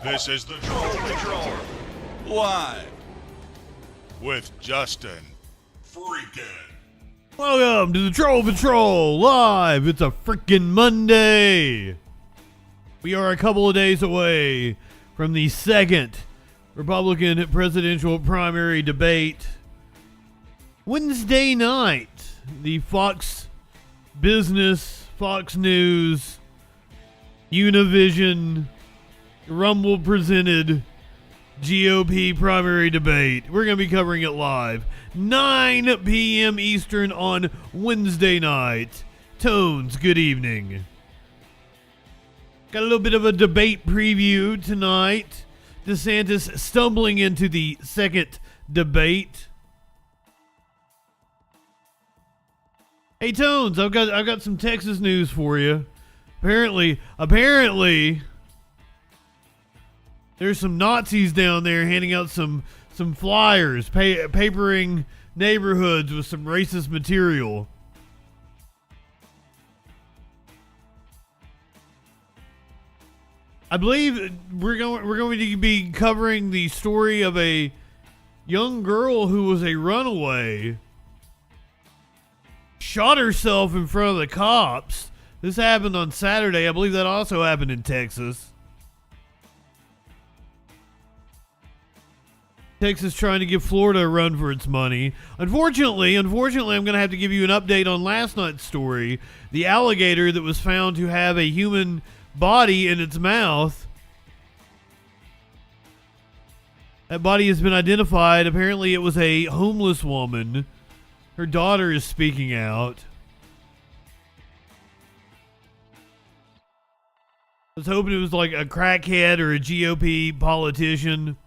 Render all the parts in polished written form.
This is the Troll Patrol, live with Justin Freakin. Welcome to the Troll Patrol live. It's a freaking Monday. We are a couple of days away from the second Republican presidential primary debate. Wednesday night, the Fox Business, Fox News, Univision, Rumble presented GOP primary debate. We're going to be covering it live. 9 p.m. Eastern on Wednesday night. Tones, good evening. Got a little bit of a debate preview tonight. DeSantis stumbling into the second debate. Hey Tones, I've got some Texas news for you. Apparently, there's some Nazis down there handing out some flyers, papering neighborhoods with some racist material. I believe we're going to be covering the story of a young girl who was a runaway, shot herself in front of the cops. This happened on Saturday. I believe that also happened in Texas. Texas trying to give Florida a run for its money. Unfortunately, I'm going to have to give you an update on last night's story. The alligator that was found to have a human body in its mouth. That body has been identified. Apparently it was a homeless woman. Her daughter is speaking out. I was hoping it was like a crackhead or a GOP politician.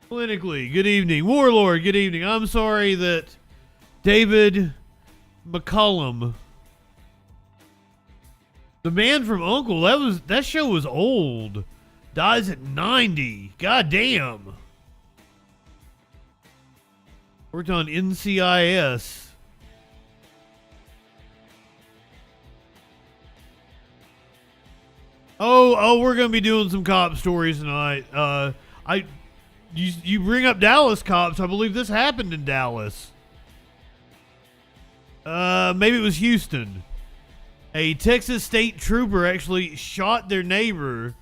Politically, good evening. Warlord, good evening. I'm sorry that David McCullum, the man from Uncle, that show was old. Dies at 90. God damn. Worked on NCIS. Oh, we're gonna be doing some cop stories tonight. You bring up Dallas cops. I believe this happened in Dallas. Maybe it was Houston. A Texas state trooper actually shot their neighbor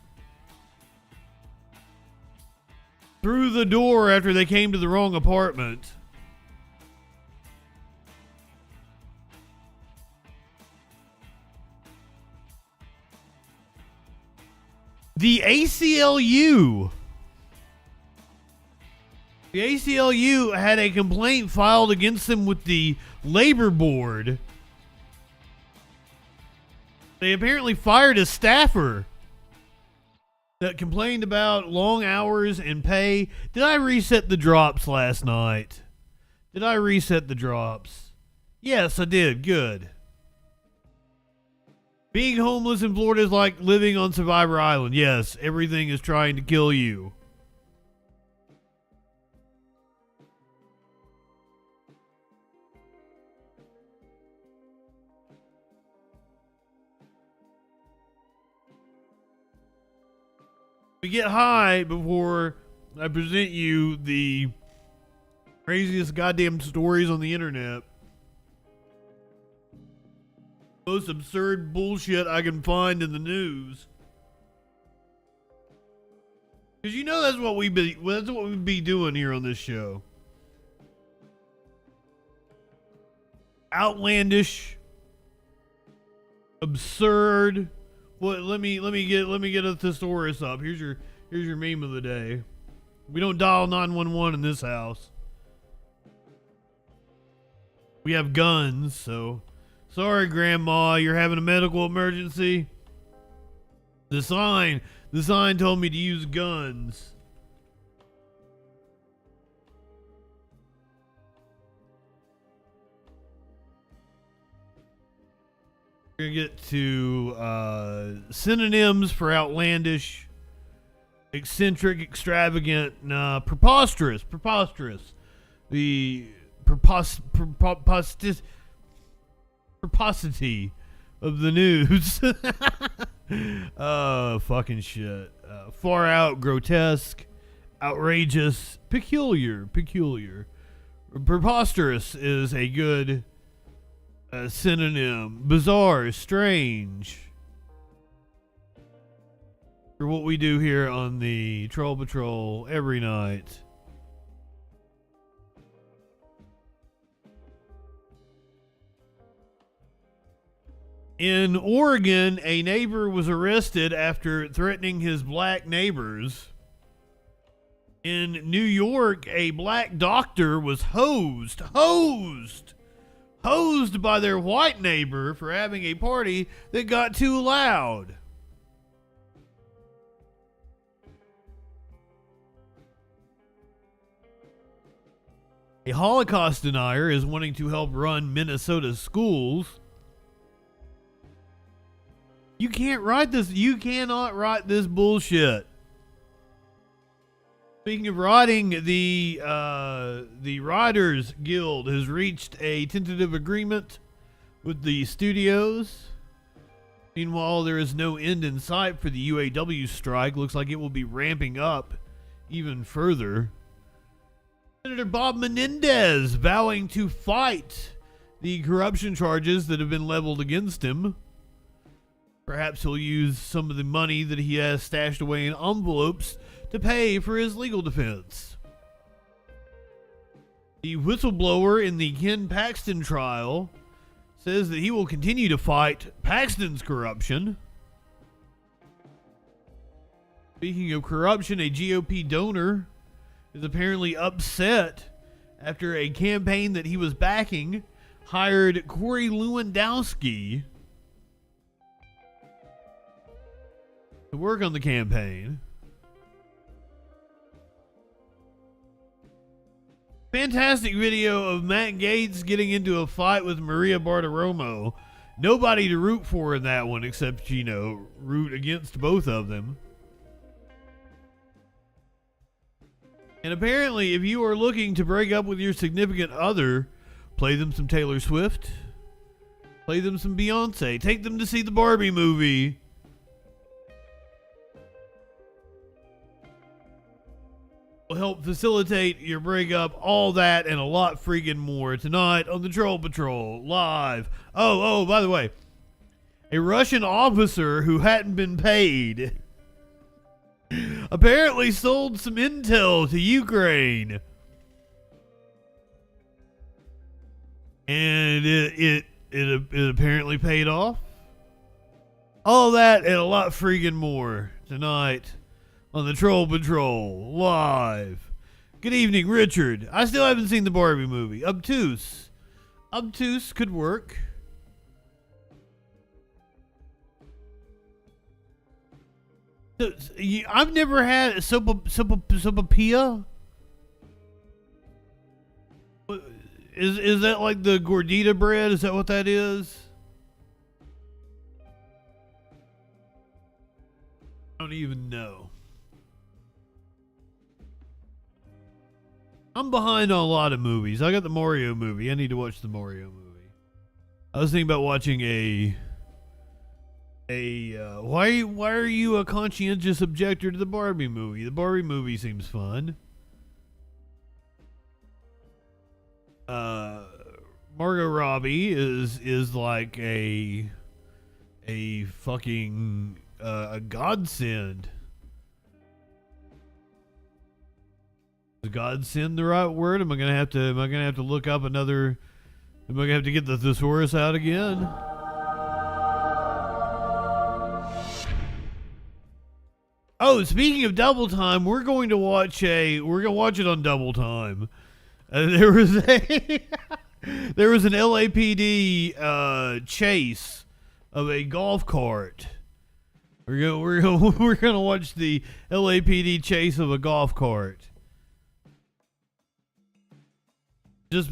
through the door after they came to the wrong apartment. The ACLU had a complaint filed against them with the labor board. They apparently fired a staffer that complained about long hours and pay. Did I reset the drops last night? Yes, I did. Good. Being homeless in Florida is like living on Survivor Island. Yes, everything is trying to kill you. We get high before I present you the craziest goddamn stories on the internet. Most absurd bullshit I can find in the news. Because you know that's what we'd be doing here on this show. Outlandish, absurd. Well, let me get a thesaurus up. Here's your meme of the day. We don't dial 911 in this house. We have guns, so sorry, Grandma, you're having a medical emergency. The sign told me to use guns. We're gonna get to synonyms for outlandish, eccentric, extravagant, preposterous. The preposterity of the news. Fucking shit. Far out, grotesque, outrageous, peculiar. Preposterous is a good synonym. Bizarre, strange. For what we do here on the Troll Patrol every night. In Oregon, a neighbor was arrested after threatening his black neighbors. In New York, a black doctor was hosed by their white neighbor for having a party that got too loud. A Holocaust denier is wanting to help run Minnesota schools. You can't write this. You cannot write this bullshit. Speaking of writing, the Writers Guild has reached a tentative agreement with the studios. Meanwhile, there is no end in sight for the UAW strike. Looks like it will be ramping up even further. Senator Bob Menendez vowing to fight the corruption charges that have been leveled against him. Perhaps he'll use some of the money that he has stashed away in envelopes to pay for his legal defense. The whistleblower in the Ken Paxton trial says that he will continue to fight Paxton's corruption. Speaking of corruption, a GOP donor is apparently upset after a campaign that he was backing hired Corey Lewandowski to work on the campaign. Fantastic video of Matt Gaetz getting into a fight with Maria Bartiromo. Nobody to root for in that one except, root against both of them. And apparently, if you are looking to break up with your significant other, play them some Taylor Swift. Play them some Beyonce. Take them to see the Barbie movie. Will help facilitate your breakup, all that and a lot freaking more tonight on the Troll Patrol live. Oh, by the way, a Russian officer who hadn't been paid apparently sold some intel to Ukraine, and it apparently paid off. All that and a lot freaking more tonight on the Troll Patrol live. Good evening, Richard. I still haven't seen the Barbie movie. Obtuse could work. I've never had sopapilla. Is that like the gordita bread? Is that what that is? I don't even know. I'm behind on a lot of movies. I got the Mario movie. I need to watch the Mario movie. I was thinking about watching why are you a conscientious objector to the Barbie movie? The Barbie movie seems fun. Margot Robbie is like a fucking a godsend. Is godsend the right word? Am I gonna have to look up another? Am I gonna have to get the thesaurus out again? Oh, speaking of double time, we're going to watch it on double time. There was an LAPD chase of a golf cart. We're gonna watch the LAPD chase of a golf cart. Just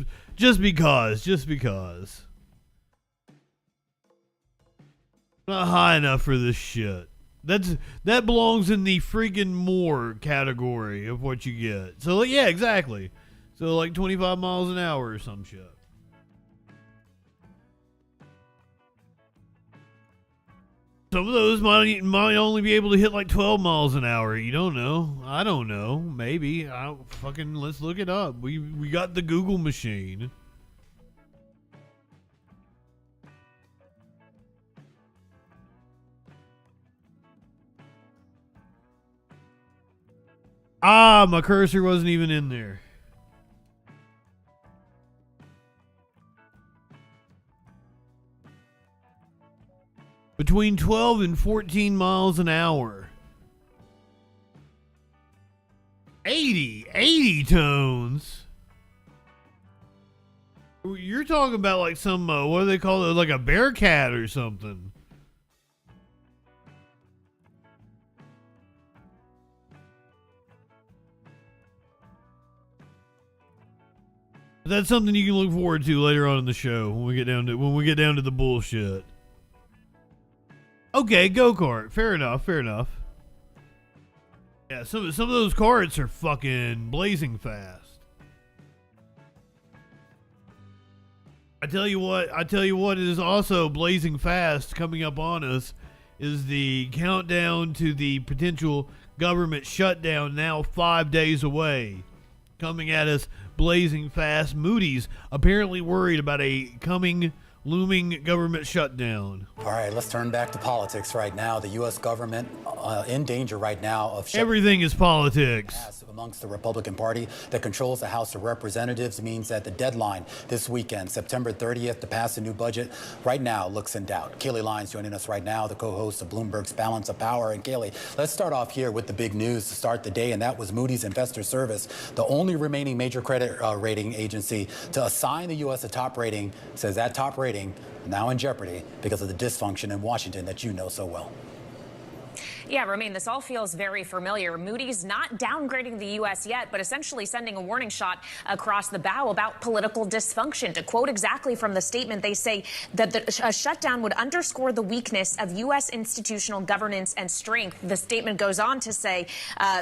because. Not high enough for this shit. That belongs in the freaking more category of what you get. So yeah, exactly. So like 25 miles an hour or some shit. Some of those might only be able to hit like 12 miles an hour. You don't know. I don't know. Maybe. Let's look it up. We got the Google machine. Ah, my cursor wasn't even in there. Between 12 and 14 miles an hour. 80 tones. You're talking about like some, what do they call it? Like a bear cat or something. That's something you can look forward to later on in the show when we get down to the bullshit. Okay, go-kart. Fair enough. Yeah, some of those carts are fucking blazing fast. I tell you what is also blazing fast coming up on us is the countdown to the potential government shutdown, now 5 days away. Coming at us blazing fast. Moody's apparently worried about a looming government shutdown. All right, let's turn back to politics right now. The U.S. government in danger right now of everything is politics. Amongst the Republican Party that controls the House of Representatives means that the deadline this weekend, September 30th, to pass a new budget right now looks in doubt. Kaylee Lyons joining us right now, the co-host of Bloomberg's Balance of Power. And Kaylee, let's start off here with the big news to start the day, and that was Moody's Investor Service, the only remaining major credit rating agency to assign the U.S. a top rating, says that top rating now in jeopardy because of the dysfunction in Washington that you know so well. Yeah, Romaine, this all feels very familiar. Moody's not downgrading the U.S. yet, but essentially sending a warning shot across the bow about political dysfunction. To quote exactly from the statement, they say that a shutdown would underscore the weakness of U.S. institutional governance and strength. The statement goes on to say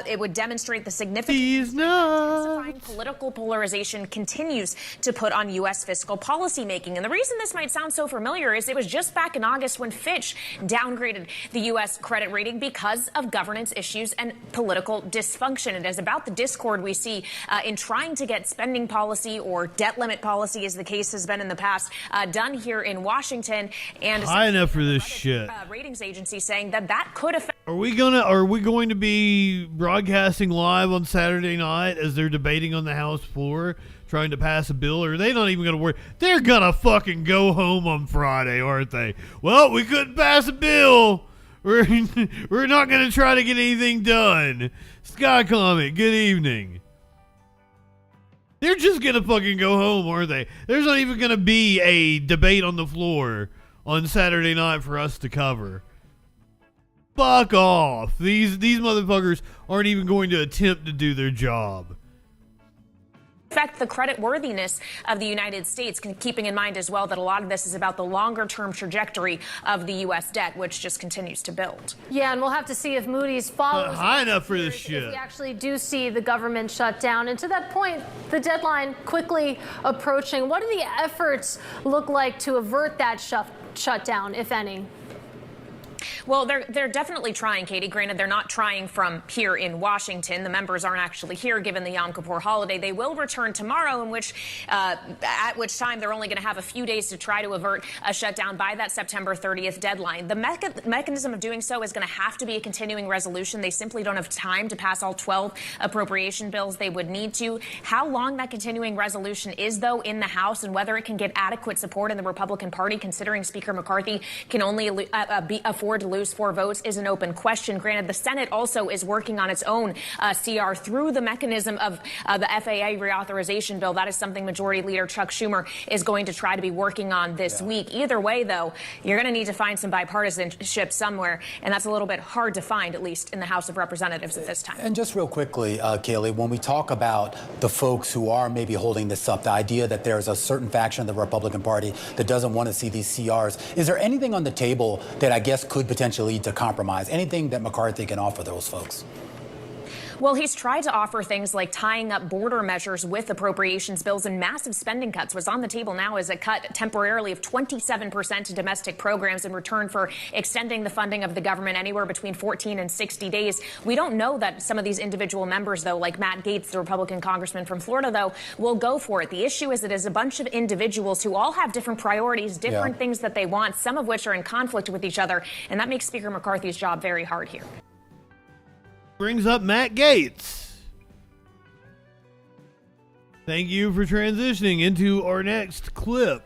it would demonstrate the significant intensifying political polarization continues to put on U.S. fiscal policy making. And the reason this might sound so familiar is it was just back in August when Fitch downgraded the U.S. credit rating because of governance issues and political dysfunction. It is about the discord we see in trying to get spending policy or debt limit policy, as the case has been in the past, done here in Washington. And high enough for this shit. Ratings agency saying that could affect. Are we going to be broadcasting live on Saturday night as they're debating on the House floor, trying to pass a bill? Or are they not even going to work? They're gonna fucking go home on Friday, aren't they? Well, we couldn't pass a bill. We're not going to try to get anything done. Sky Comet, good evening. They're just going to fucking go home, aren't they? There's not even going to be a debate on the floor on Saturday night for us to cover. Fuck off. These motherfuckers aren't even going to attempt to do their job. Affect the credit worthiness of the United States, keeping in mind as well that a lot of this is about the longer term trajectory of the U.S. debt, which just continues to build. Yeah, and we'll have to see if Moody's follows. High enough for this shit. If we actually do see the government shut down. And to that point, the deadline quickly approaching. What do the efforts look like to avert that shutdown, if any? Well, they're definitely trying, Katie. Granted, they're not trying from here in Washington. The members aren't actually here given the Yom Kippur holiday. They will return tomorrow, at which time they're only going to have a few days to try to avert a shutdown by that September 30th deadline. The mechanism of doing so is going to have to be a continuing resolution. They simply don't have time to pass all 12 appropriation bills they would need to. How long that continuing resolution is, though, in the House and whether it can get adequate support in the Republican Party, considering Speaker McCarthy can only afford to lose 4 votes, is an open question. Granted, the Senate also is working on its own CR through the mechanism of the FAA reauthorization bill. That is something Majority Leader Chuck Schumer is going to try to be working on this week. Either way, though, you're going to need to find some bipartisanship somewhere, and that's a little bit hard to find, at least in the House of Representatives at this time. And just real quickly, Kaylee, when we talk about the folks who are maybe holding this up, the idea that there's a certain faction of the Republican Party that doesn't want to see these CRs, is there anything on the table that I guess could potentially lead to compromise? Anything that McCarthy can offer those folks? Well, he's tried to offer things like tying up border measures with appropriations bills, and massive spending cuts. What's on the table now is a cut temporarily of 27% to domestic programs in return for extending the funding of the government anywhere between 14 and 60 days. We don't know that some of these individual members, though, like Matt Gaetz, the Republican congressman from Florida, though, will go for it. The issue is that it's a bunch of individuals who all have different priorities, different things that they want, some of which are in conflict with each other, and that makes Speaker McCarthy's job very hard here. Brings up Matt Gaetz. Thank you for transitioning into our next clip.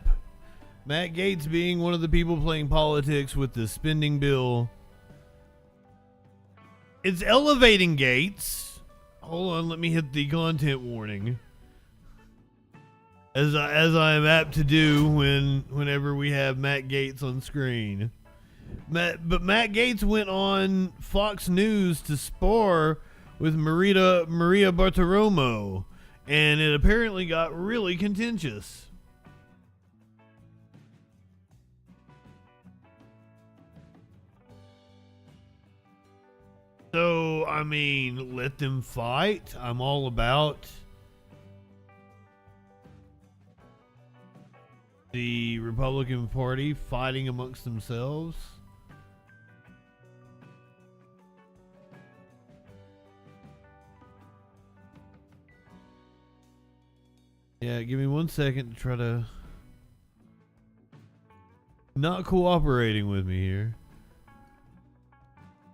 Matt Gaetz being one of the people playing politics with the spending bill. It's elevating Gaetz. Hold on, let me hit the content warning. As I am apt to do whenever we have Matt Gaetz on screen. But Matt Gaetz went on Fox News to spar with Maria Bartiromo, and it apparently got really contentious. So, I mean, let them fight. I'm all about the Republican Party fighting amongst themselves. Yeah, give me 1 second to try to... Not cooperating with me here.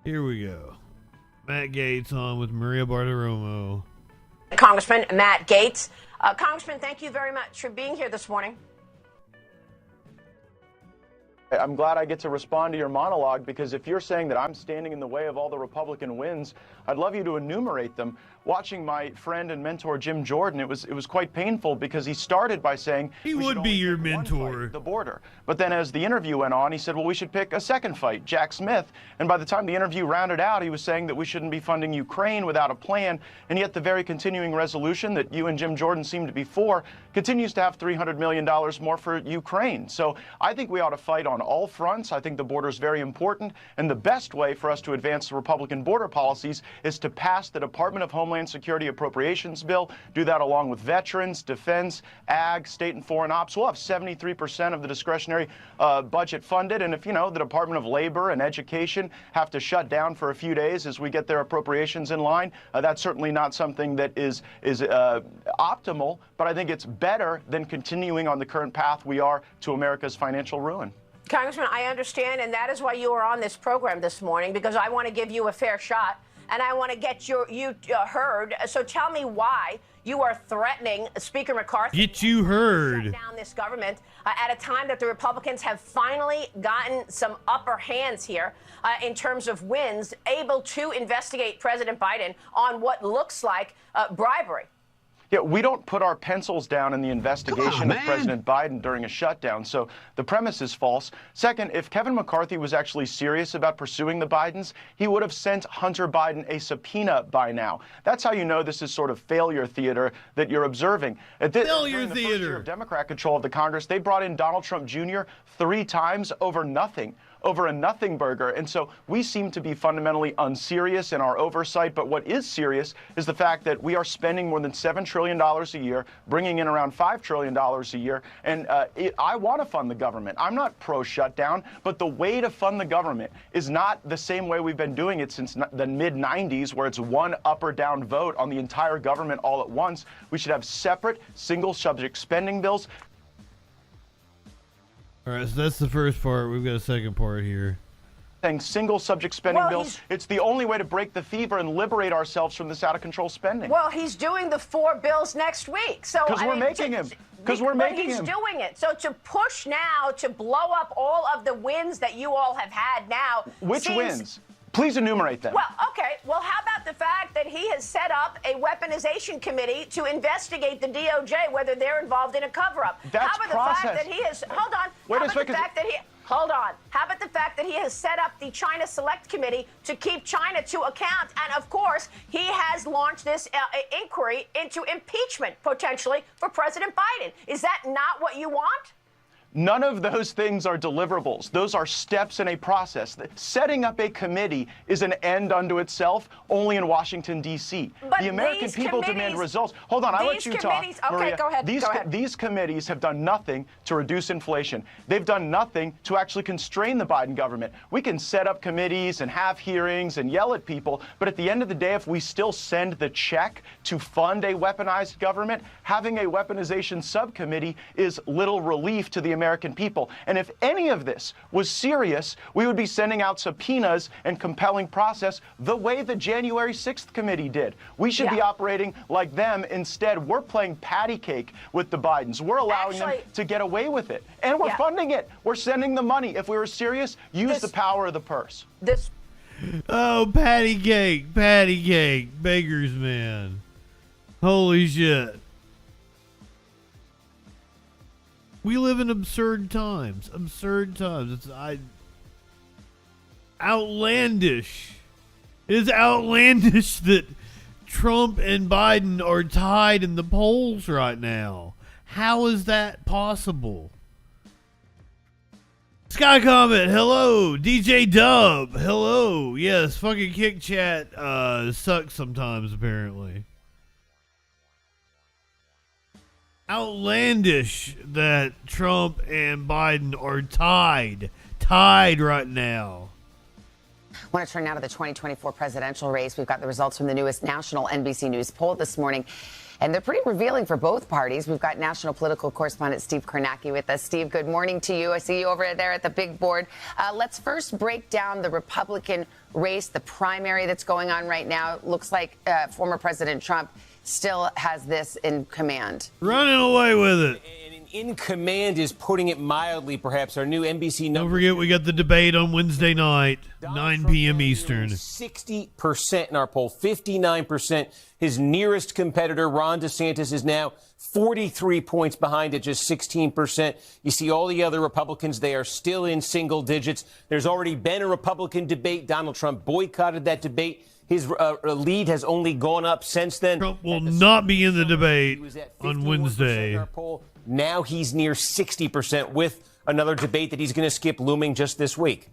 Here we go. Matt Gaetz on with Maria Bartiromo. Congressman Matt Gaetz. Congressman, thank you very much for being here this morning. I'm glad I get to respond to your monologue, because if you're saying that I'm standing in the way of all the Republican wins, I'd love you to enumerate them. Watching my friend and mentor Jim Jordan, it was quite painful, because he started by saying he would be your mentor, the border. But then as the interview went on, he said, well, we should pick a second fight, Jack Smith. And by the time the interview rounded out, he was saying that we shouldn't be funding Ukraine without a plan. And yet the very continuing resolution that you and Jim Jordan seem to be for continues to have $300 million more for Ukraine. So I think we ought to fight on all fronts. I think the border is very important. And the best way for us to advance the Republican border policies is to pass the Department of Homeland Security Appropriations Bill, do that along with veterans, defense, ag, state and foreign ops. We'll have 73% of the discretionary budget funded. And if, you know, the Department of Labor and Education have to shut down for a few days as we get their appropriations in line, that's certainly not something that is optimal, but I think it's better than continuing on the current path we are to America's financial ruin. Congressman, I understand, and that is why you are on this program this morning, because I want to give you a fair shot, and I want to get you heard. So tell me why you are threatening Speaker McCarthy. Get you heard. Shut down this government at a time that the Republicans have finally gotten some upper hands here in terms of wins, able to investigate President Biden on what looks like bribery. Yeah, we don't put our pencils down in the investigation of President Biden during a shutdown, so the premise is false. Second, if Kevin McCarthy was actually serious about pursuing the Bidens, he would have sent Hunter Biden a subpoena by now. That's how you know this is sort of failure theater that you're observing. Failure theater. The first year of Democrat control of the Congress, they brought in Donald Trump Jr. 3 times over nothing. Over a nothing burger. And so we seem to be fundamentally unserious in our oversight. But what is serious is the fact that we are spending more than $7 trillion a year, bringing in around $5 trillion a year. And I want to fund the government. I'm not pro-shutdown, but the way to fund the government is not the same way we've been doing it since the mid-90s, where it's one up or down vote on the entire government all at once. We should have separate single subject spending bills. All right, so that's the first part. We've got a second part here. Saying single subject spending bills, it's the only way to break the fever and liberate ourselves from this out of control spending. Well, he's doing the 4 bills next week. So because we're making him. Because we're making him. He's doing it. So to push now to blow up all of the wins that you all have had now. Which wins? Please enumerate them. Well, okay. Well, how about the fact that he has set up a weaponization committee to investigate the DOJ, whether they're involved in a cover-up? That's how about the fact that he has... Hold on. Wait how a about second. the fact that he... Hold on. How about the fact that he has set up the China Select Committee to keep China to account? And, of course, he has launched this inquiry into impeachment, potentially, for President Biden. Is that not what you want? None of those things are deliverables. Those are steps in a process. Setting up a committee is an end unto itself, only in Washington, D.C. But The American people demand results. Hold on, I'll let you talk, Okay, Maria. go ahead. These committees have done nothing to reduce inflation. They've done nothing to actually constrain the Biden government. We can set up committees and have hearings and yell at people, but at the end of the day, if we still send the check to fund a weaponized government, having a weaponization subcommittee is little relief to the American people. And if any of this was serious, we would be sending out subpoenas and compelling process the way the January 6th committee did. We should be operating like them. Instead, we're playing patty cake with the Bidens. We're allowing them to get away with it. And we're funding it. We're sending the money. If we were serious, use the power of the purse. Oh, patty cake, beggars, man. Holy shit. We live in absurd times. It's outlandish. It is outlandish that Trump and Biden are tied in the polls right now. How is that possible? Sky Comet, hello. DJ Dub, hello. Yes, fucking Kick Chat sucks sometimes, apparently. Outlandish that Trump and Biden are tied right now. I want to turn now to the 2024 presidential race. We've got the results from the newest national NBC News poll this morning, and they're pretty revealing for both parties. We've got national political correspondent Steve Kornacki with us. Steve, good morning to you. I see you over there at the big board. Let's first break down the Republican race, the primary that's going on right now. It looks like former President Trump still has this in command. Running away with it. And in command is putting it mildly, perhaps. Our new NBC Don't forget, we got the debate on Wednesday night, 9 p.m. Eastern. 60% in our poll, 59%. His nearest competitor, Ron DeSantis, is now 43 points behind at just 16%. You see all the other Republicans, they are still in single digits. There's already been a Republican debate. Donald Trump boycotted that debate. His lead has only gone up since then. Trump will not be in the debate on Wednesday. Now he's near 60% with another debate that he's going to skip looming just this week.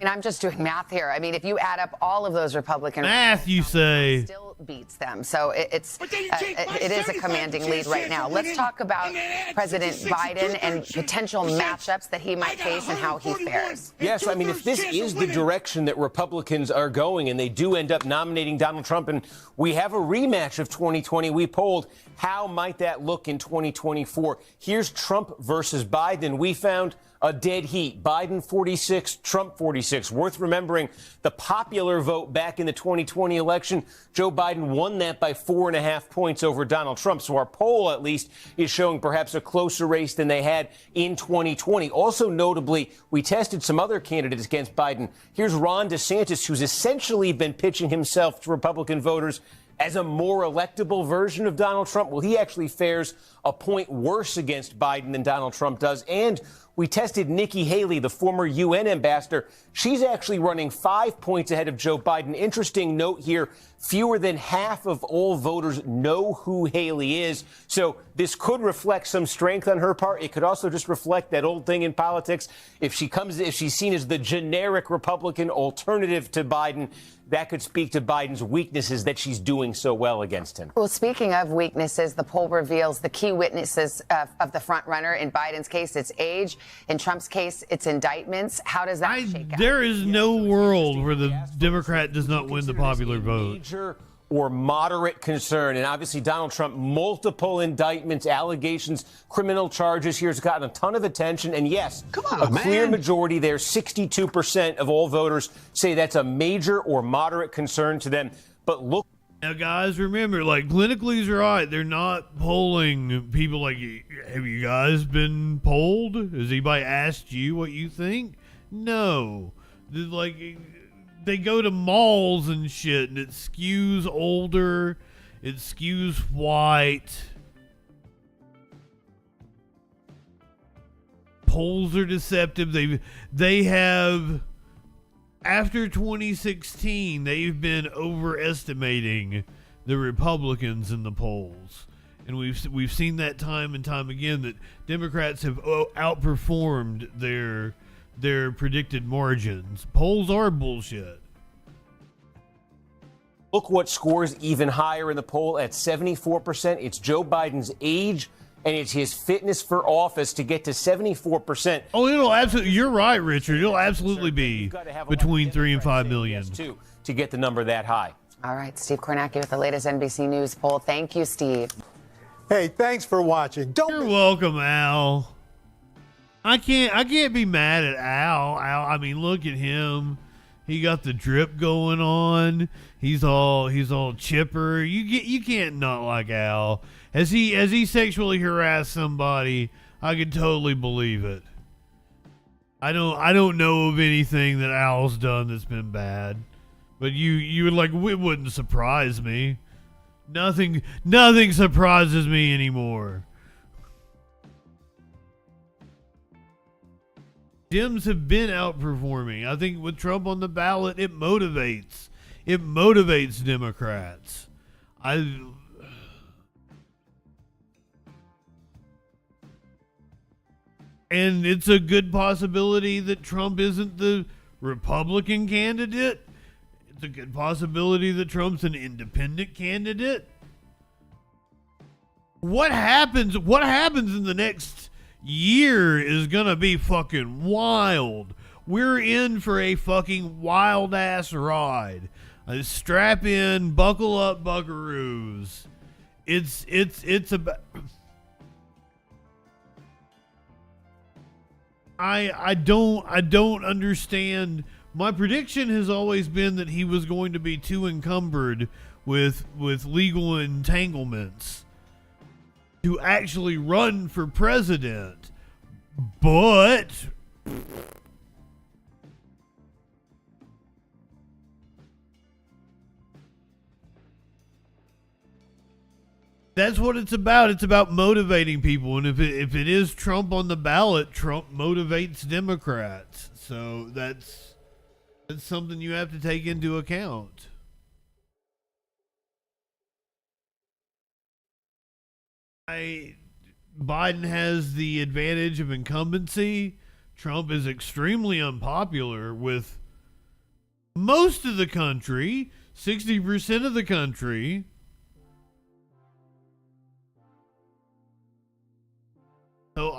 And I'm just doing math here. I mean, if you add up all of those Republican math, you say, still beats them. So it is a commanding lead right now. Let's talk about President Biden and potential matchups that he might face and how he fares. Yes, I mean, if this is the direction that Republicans are going and they do end up nominating Donald Trump and we have a rematch of 2020, we polled, how might that look in 2024? Here's Trump versus Biden. We found a dead heat. Biden 46, Trump 46. Worth remembering the popular vote back in the 2020 election. Joe Biden won that by 4.5 points over Donald Trump. So our poll, at least, is showing perhaps a closer race than they had in 2020. Also notably, we tested some other candidates against Biden. Here's Ron DeSantis, who's essentially been pitching himself to Republican voters as a more electable version of Donald Trump. Well, he actually fares a point worse against Biden than Donald Trump does. And we tested Nikki Haley, the former UN ambassador. She's actually running 5 points ahead of Joe Biden. Interesting note here, fewer than half of all voters know who Haley is. So this could reflect some strength on her part. It could also just reflect that old thing in politics. If she's seen as the generic Republican alternative to Biden, that could speak to Biden's weaknesses that she's doing so well against him. Well, speaking of weaknesses, the poll reveals the key witnesses of the front runner. In Biden's case, it's age. In Trump's case, it's indictments. How does that shake out? There is no world where the Democrat does not win the popular vote. Major or moderate concern. And obviously, Donald Trump, multiple indictments, allegations, criminal charges here has gotten a ton of attention. And yes, clear majority there, 62% of all voters say that's a major or moderate concern to them. But look. Now, guys, remember, like, politically's right. They're not polling people like, have you guys been polled? Has anybody asked you what you think? No. Like, they go to malls and shit, and it skews older. It skews white. Polls are deceptive. They have... After 2016, they've been overestimating the Republicans in the polls. And we've seen that time and time again that Democrats have outperformed their predicted margins. Polls are bullshit. Look what scores even higher in the poll at 74%. It's Joe Biden's age and it's his fitness for office to get to 74%. Oh, it'll absolutely. You're right, Richard. It'll absolutely be between 3 and 5 million to get the number that high. All right, Steve Kornacki with the latest NBC News poll. Thank you, Steve. Hey, thanks for watching. You're welcome, Al. I can't be mad at Al. I mean, look at him. He got the drip going on. He's all chipper. You can't not like Al. Has he sexually harassed somebody? I could totally believe it. I don't know of anything that Al's done that's been bad. But you would like, it wouldn't surprise me. Nothing surprises me anymore. Dems have been outperforming. I think with Trump on the ballot, it motivates Democrats. And it's a good possibility that Trump isn't the Republican candidate. It's a good possibility that Trump's an independent candidate. What happens in the next year is gonna be fucking wild. We're in for a fucking wild ass ride. Strap in, buckle up, buckaroos. It's about. I don't understand. My prediction has always been that he was going to be too encumbered with legal entanglements to actually run for president. But that's what it's about. It's about motivating people. And if it is Trump on the ballot, Trump motivates Democrats. So that's something you have to take into account. Biden has the advantage of incumbency. Trump is extremely unpopular with most of the country, 60% of the country. So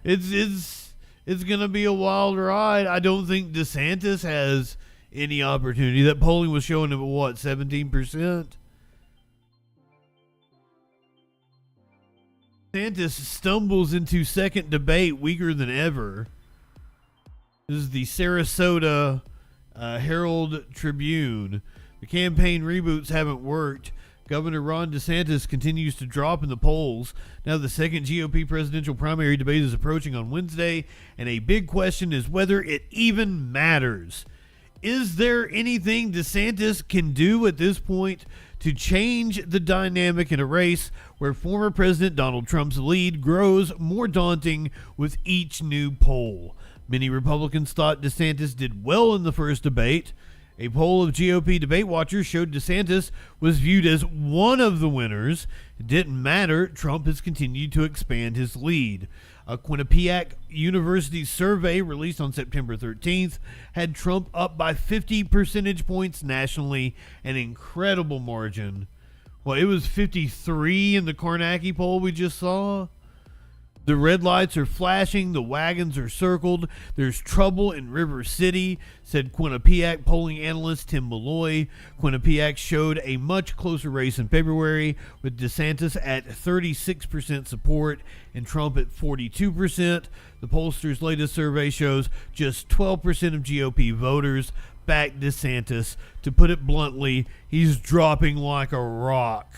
it's gonna be a wild ride. I don't think DeSantis has any opportunity. That polling was showing him at what, 17%? DeSantis stumbles into second debate weaker than ever. This is the Sarasota Herald Tribune. The campaign reboots haven't worked. Governor Ron DeSantis continues to drop in the polls. Now the second GOP presidential primary debate is approaching on Wednesday, and a big question is whether it even matters. Is there anything DeSantis can do at this point to change the dynamic in a race where former President Donald Trump's lead grows more daunting with each new poll? Many Republicans thought DeSantis did well in the first debate. A poll of GOP debate watchers showed DeSantis was viewed as one of the winners. It didn't matter. Trump has continued to expand his lead. A Quinnipiac University survey released on September 13th had Trump up by 50 percentage points nationally, an incredible margin. Well, it was 53 in the Kornacki poll we just saw. The red lights are flashing. The wagons are circled. There's trouble in River City, said Quinnipiac polling analyst Tim Malloy. Quinnipiac showed a much closer race in February, with DeSantis at 36% support and Trump at 42%. The pollster's latest survey shows just 12% of GOP voters back DeSantis. To put it bluntly, he's dropping like a rock.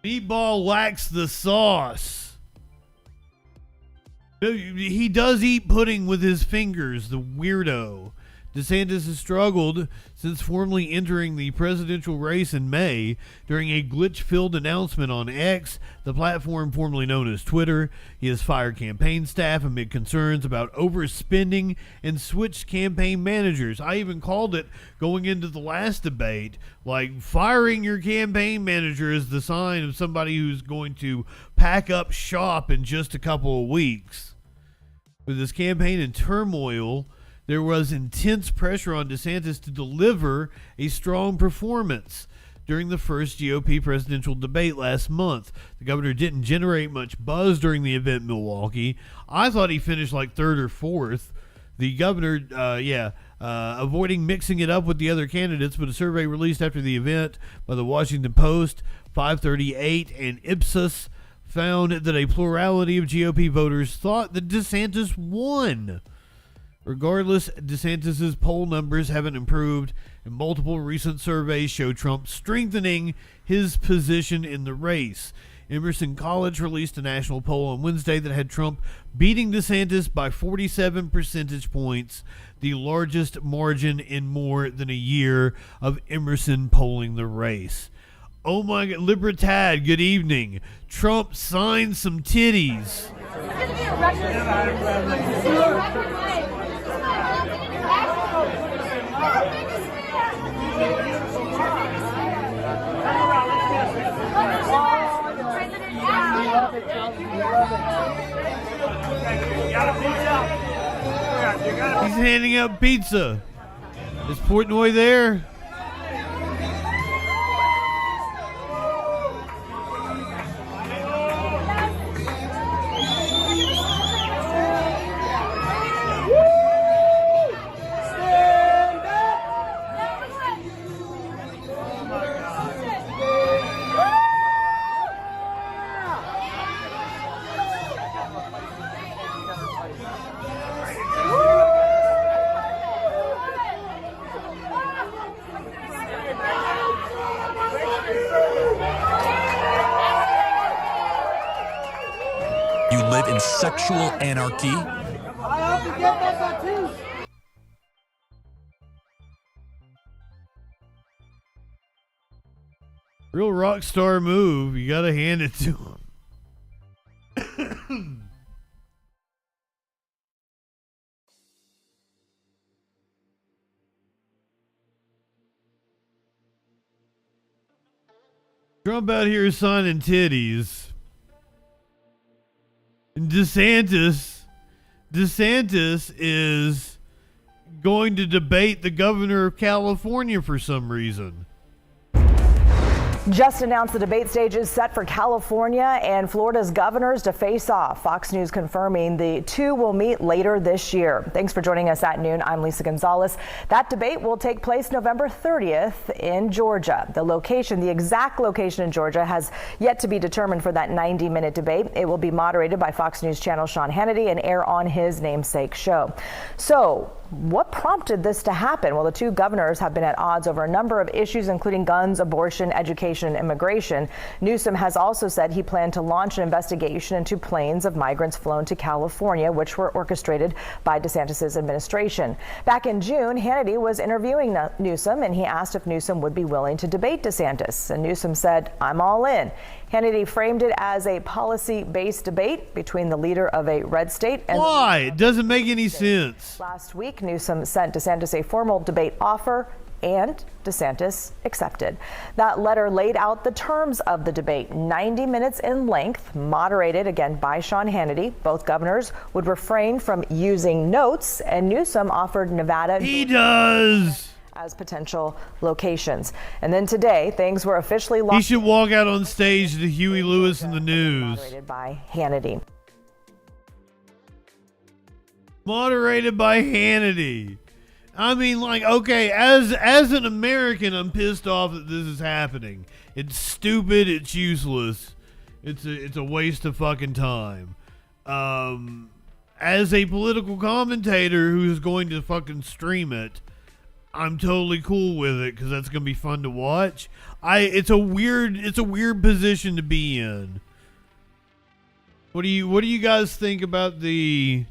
Meatball lacks the sauce. He does eat pudding with his fingers, the weirdo. DeSantis has struggled since formally entering the presidential race in May. During a glitch-filled announcement on X, the platform formerly known as Twitter, he has fired campaign staff amid concerns about overspending and switched campaign managers. I even called it going into the last debate, like firing your campaign manager is the sign of somebody who's going to pack up shop in just a couple of weeks. With this campaign in turmoil, there was intense pressure on DeSantis to deliver a strong performance. During the first GOP presidential debate last month, the governor didn't generate much buzz during the event in Milwaukee. I thought he finished like third or fourth. The governor, avoiding mixing it up with the other candidates, but a survey released after the event by the Washington Post, 538, and Ipsos found that a plurality of GOP voters thought that DeSantis won. Regardless, DeSantis' poll numbers haven't improved, and multiple recent surveys show Trump strengthening his position in the race. Emerson College released a national poll on Wednesday that had Trump beating DeSantis by 47 percentage points, the largest margin in more than a year of Emerson polling the race. Oh my God, Libertad, good evening. Trump signed some titties. He's handing out pizza. Is Portnoy there? You live in sexual anarchy. I have to get that tattoo. Real rock star move. You gotta hand it to him. Trump out here signing titties. And DeSantis is going to debate the governor of California for some reason. Just announced the debate stage is set for California and Florida's governors to face off. Fox News confirming the two will meet later this year. Thanks for joining us at noon. I'm Lisa Gonzalez. That debate will take place November 30th in Georgia. The exact location in Georgia has yet to be determined for that 90-minute debate. It will be moderated by Fox News Channel Sean Hannity and air on his namesake show. So, what prompted this to happen? Well, the two governors have been at odds over a number of issues, including guns, abortion, education, and immigration. Newsom has also said he planned to launch an investigation into planes of migrants flown to California, which were orchestrated by DeSantis' administration. Back in June, Hannity was interviewing Newsom, and he asked if Newsom would be willing to debate DeSantis. And Newsom said, "I'm all in." Hannity framed it as a policy-based debate between the leader of a red state and... Why? It doesn't make any sense. Last week, Newsom sent DeSantis a formal debate offer, and DeSantis accepted. That letter laid out the terms of the debate, 90 minutes in length, moderated again by Sean Hannity. Both governors would refrain from using notes, and Newsom offered Nevada... He does! ...as potential locations. And then today, things were officially launched. He should walk out on stage to Huey Lewis and the News. Moderated by Hannity. Moderated by Hannity. I mean, like, okay, as an American, I'm pissed off that this is happening. It's stupid. It's useless. It's a waste of fucking time. As a political commentator who's going to fucking stream it, I'm totally cool with it because that's gonna be fun to watch. It's a weird position to be in. What do you guys think about the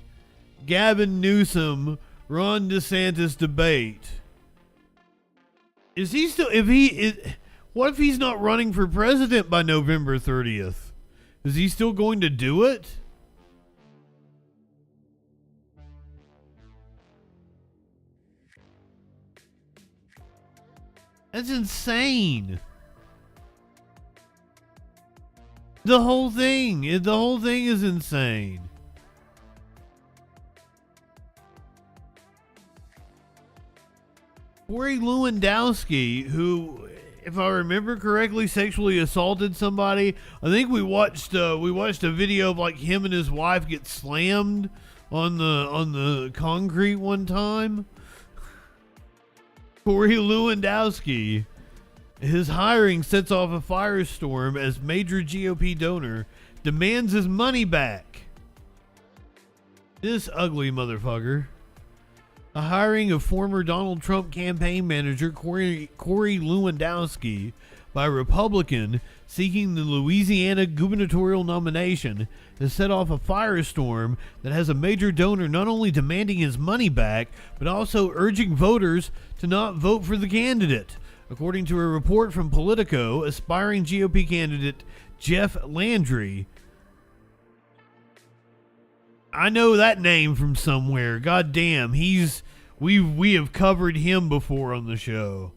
Gavin Newsom Ron DeSantis debate. Is he still, what if he's not running for president by November 30th? Is he still going to do it? That's insane. The whole thing is insane. Corey Lewandowski, who, if I remember correctly, sexually assaulted somebody. I think we watched a video of like him and his wife get slammed on the concrete one time. Corey Lewandowski, his hiring sets off a firestorm as major GOP donor demands his money back. This ugly motherfucker. The hiring of former Donald Trump campaign manager Corey Lewandowski by a Republican seeking the Louisiana gubernatorial nomination has set off a firestorm that has a major donor not only demanding his money back, but also urging voters to not vote for the candidate. According to a report from Politico, aspiring GOP candidate Jeff Landry, I know that name from somewhere. God damn, we have covered him before on the show.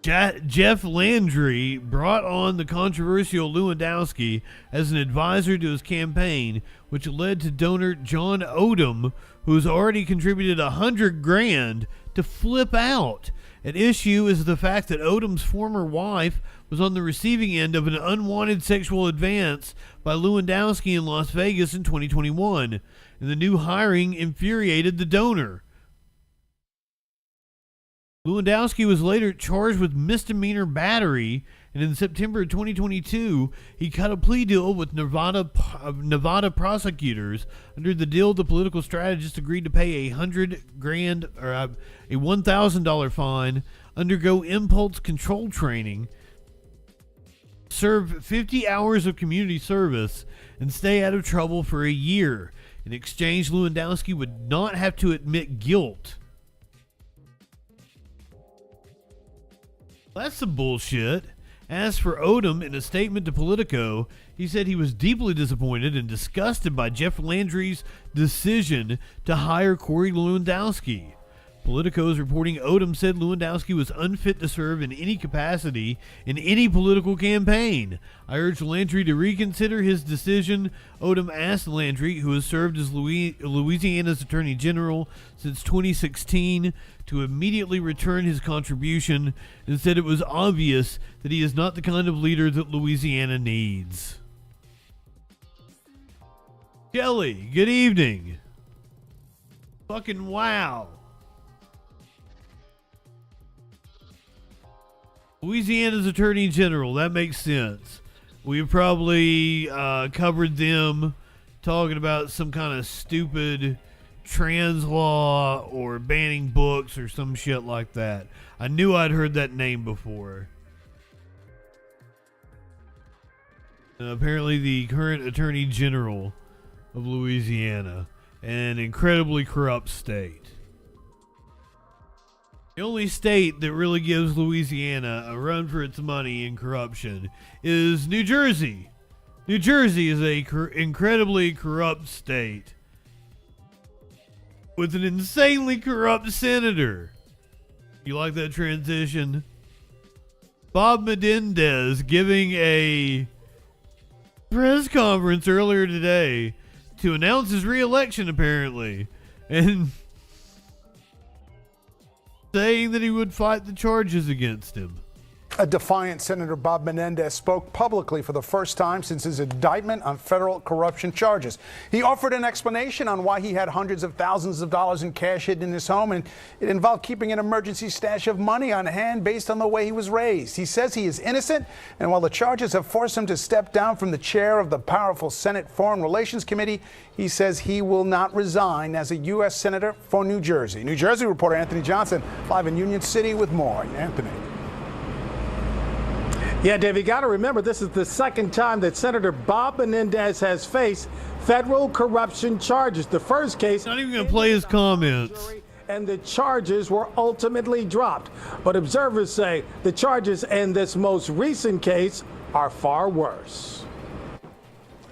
Jeff Landry brought on the controversial Lewandowski as an advisor to his campaign, which led to donor John Odom, who's already contributed $100,000, to flip out. At issue is the fact that Odom's former wife was on the receiving end of an unwanted sexual advance by Lewandowski in Las Vegas in 2021, and the new hiring infuriated the donor. Lewandowski was later charged with misdemeanor battery, and in September 2022, he cut a plea deal with Nevada prosecutors. Under the deal, the political strategist agreed to pay $100,000 or a $1,000 fine, undergo impulse control training, serve 50 hours of community service, and stay out of trouble for a year. In exchange, Lewandowski would not have to admit guilt. That's some bullshit. As for Odom, in a statement to Politico, he said he was deeply disappointed and disgusted by Jeff Landry's decision to hire Corey Lewandowski. Politico is reporting Odom said Lewandowski was unfit to serve in any capacity in any political campaign. I urge Landry to reconsider his decision. Odom asked Landry, who has served as Louisiana's Attorney General since 2016, to immediately return his contribution, and said it was obvious that he is not the kind of leader that Louisiana needs. Kelly, good evening. Fucking wow. Louisiana's Attorney General, that makes sense. We've probably covered them talking about some kind of stupid trans law or banning books or some shit like that. I knew I'd heard that name before. Apparently the current Attorney General of Louisiana, an incredibly corrupt state. The only state that really gives Louisiana a run for its money in corruption is New Jersey. New Jersey is a incredibly corrupt state with an insanely corrupt senator. You like that transition? Bob Menendez giving a press conference earlier today to announce his re-election, apparently, and saying that he would fight the charges against him. A defiant Senator Bob Menendez spoke publicly for the first time since his indictment on federal corruption charges. He offered an explanation on why he had hundreds of thousands of dollars in cash hidden in his home, and it involved keeping an emergency stash of money on hand based on the way he was raised. He says he is innocent, and while the charges have forced him to step down from the chair of the powerful Senate Foreign Relations Committee, he says he will not resign as a U.S. Senator for New Jersey. New Jersey reporter Anthony Johnson live in Union City with more. Anthony. Yeah, Dave, you got to remember this is the second time that Senator Bob Menendez has faced federal corruption charges. The first case. Not even going to play his comments. And the charges were ultimately dropped. But observers say the charges in this most recent case are far worse.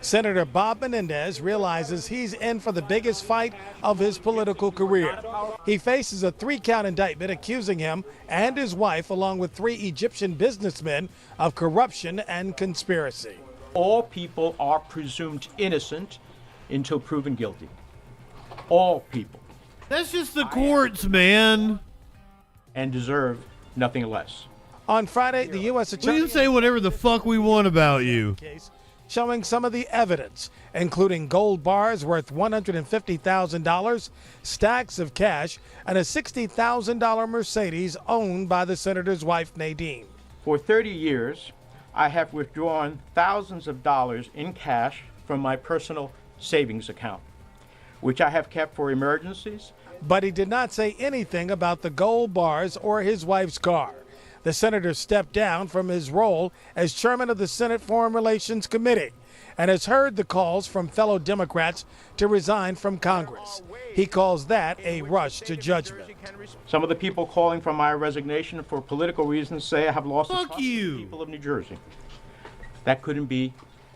Senator Bob Menendez realizes he's in for the biggest fight of his political career. He faces a 3-count indictment accusing him and his wife, along with 3 Egyptian businessmen, of corruption and conspiracy. All people are presumed innocent until proven guilty. All people. That's just the courts, man. And deserve nothing less. On Friday, the U.S. Attorney... We can say whatever the fuck we want about you. Showing some of the evidence, including gold bars worth $150,000, stacks of cash, and a $60,000 Mercedes owned by the senator's wife, Nadine. For 30 years, I have withdrawn thousands of dollars in cash from my personal savings account, which I have kept for emergencies. But he did not say anything about the gold bars or his wife's car. The senator stepped down from his role as chairman of the Senate Foreign Relations Committee and has heard the calls from fellow Democrats to resign from Congress. He calls that a rush to judgment. Some of the people calling for my resignation for political reasons say I have lost the trust of you. the people of New Jersey. That couldn't be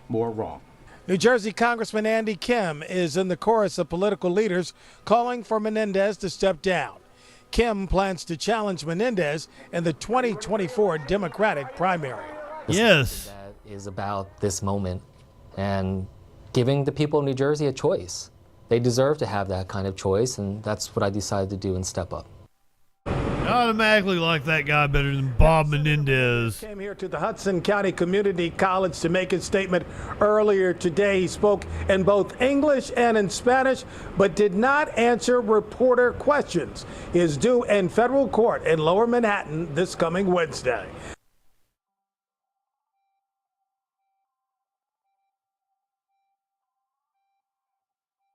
more wrong. New Jersey Congressman Andy Kim is in the chorus of political leaders calling for Menendez to step down. Kim plans to challenge Menendez in the 2024 Democratic primary. Yes. That is about this moment and giving the people of New Jersey a choice. They deserve to have that kind of choice, and that's what I decided to do and step up. I automatically like that guy better than Bob Menendez. Came here to the Hudson County Community College to make his statement earlier today. He spoke in both English and in Spanish, but did not answer reporter questions. He is due in federal court in Lower Manhattan this coming Wednesday.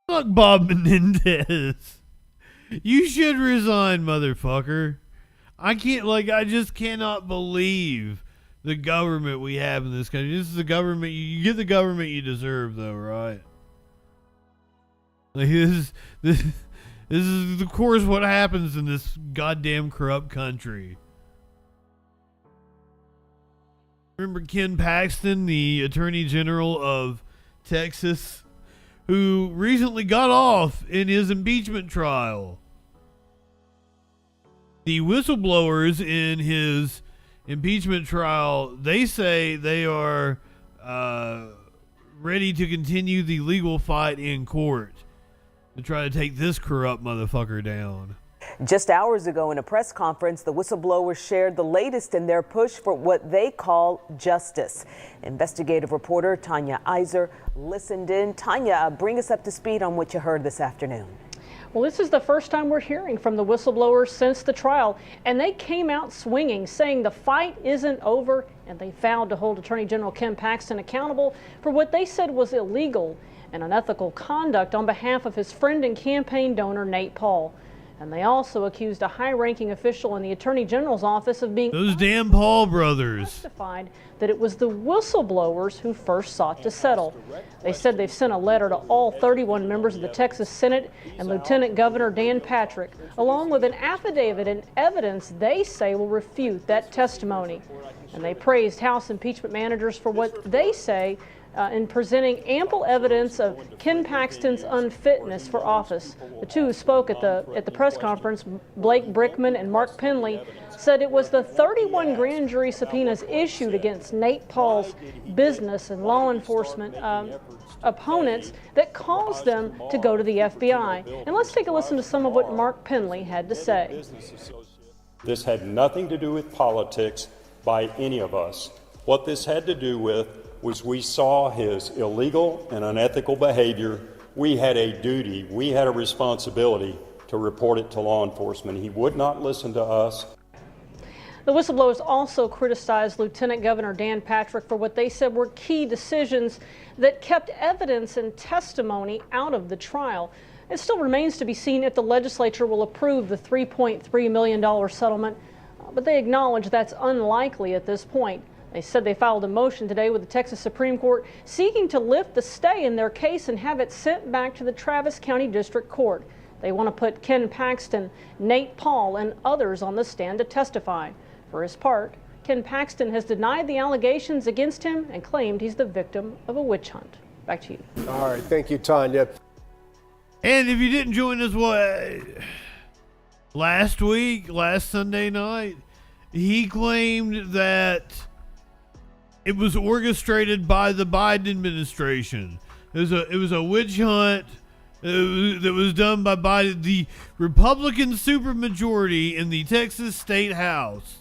Fuck Bob Menendez. You should resign, motherfucker. I just cannot believe the government we have in this country. This is the government, you get the government you deserve, though, right? Like, this is, of course, what happens in this goddamn corrupt country. Remember Ken Paxton, the Attorney General of Texas, who recently got off in his impeachment trial? The whistleblowers in his impeachment trial, they say they are ready to continue the legal fight in court to try to take this corrupt motherfucker down. Just hours ago in a press conference, the whistleblowers shared the latest in their push for what they call justice. Investigative reporter Tanya Iser listened in. Tanya, bring us up to speed on what you heard this afternoon. Well, this is the first time we're hearing from the whistleblowers since the trial, and they came out swinging, saying the fight isn't over, and they vowed to hold Attorney General Ken Paxton accountable for what they said was illegal and unethical conduct on behalf of his friend and campaign donor Nate Paul. And they also accused a high-ranking official in the Attorney General's office of being those damn Paul brothers. Testified that it was the whistleblowers who first sought to settle. They said they've sent a letter to all 31 members of the Texas Senate and Lieutenant Governor Dan Patrick, along with an affidavit and evidence they say will refute that testimony. And they praised House impeachment managers for what they say in presenting ample evidence of Ken Paxton's unfitness for office. The two who spoke at the press conference, Blake Brickman and Mark Penley, said it was the 31 grand jury subpoenas issued against Nate Paul's business and law enforcement opponents that caused them to go to the FBI. And let's take a listen to some of what Mark Penley had to say. This had nothing to do with politics by any of us. What this had to do with was we saw his illegal and unethical behavior. We had a duty, we had a responsibility to report it to law enforcement. He would not listen to us. The whistleblowers also criticized Lieutenant Governor Dan Patrick for what they said were key decisions that kept evidence and testimony out of the trial. It still remains to be seen if the legislature will approve the $3.3 million settlement, but they acknowledge that's unlikely at this point. They said they filed a motion today with the Texas Supreme Court seeking to lift the stay in their case and have it sent back to the Travis County District Court. They want to put Ken Paxton, Nate Paul, and others on the stand to testify. For his part, Ken Paxton has denied the allegations against him and claimed he's the victim of a witch hunt. Back to you. All right, thank you, Tanya. And if you didn't join us last Sunday night, he claimed that it was orchestrated by the Biden administration. It was a witch hunt that was done by Biden, the Republican supermajority in the Texas State House.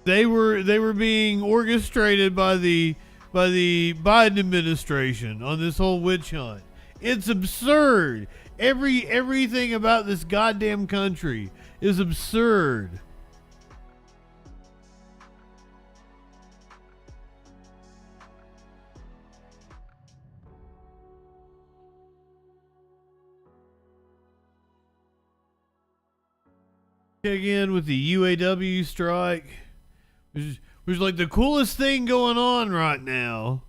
They were being orchestrated by the Biden administration on this whole witch hunt. It's absurd. Everything about this goddamn country is absurd. Again with the UAW strike, which is like the coolest thing going on right now.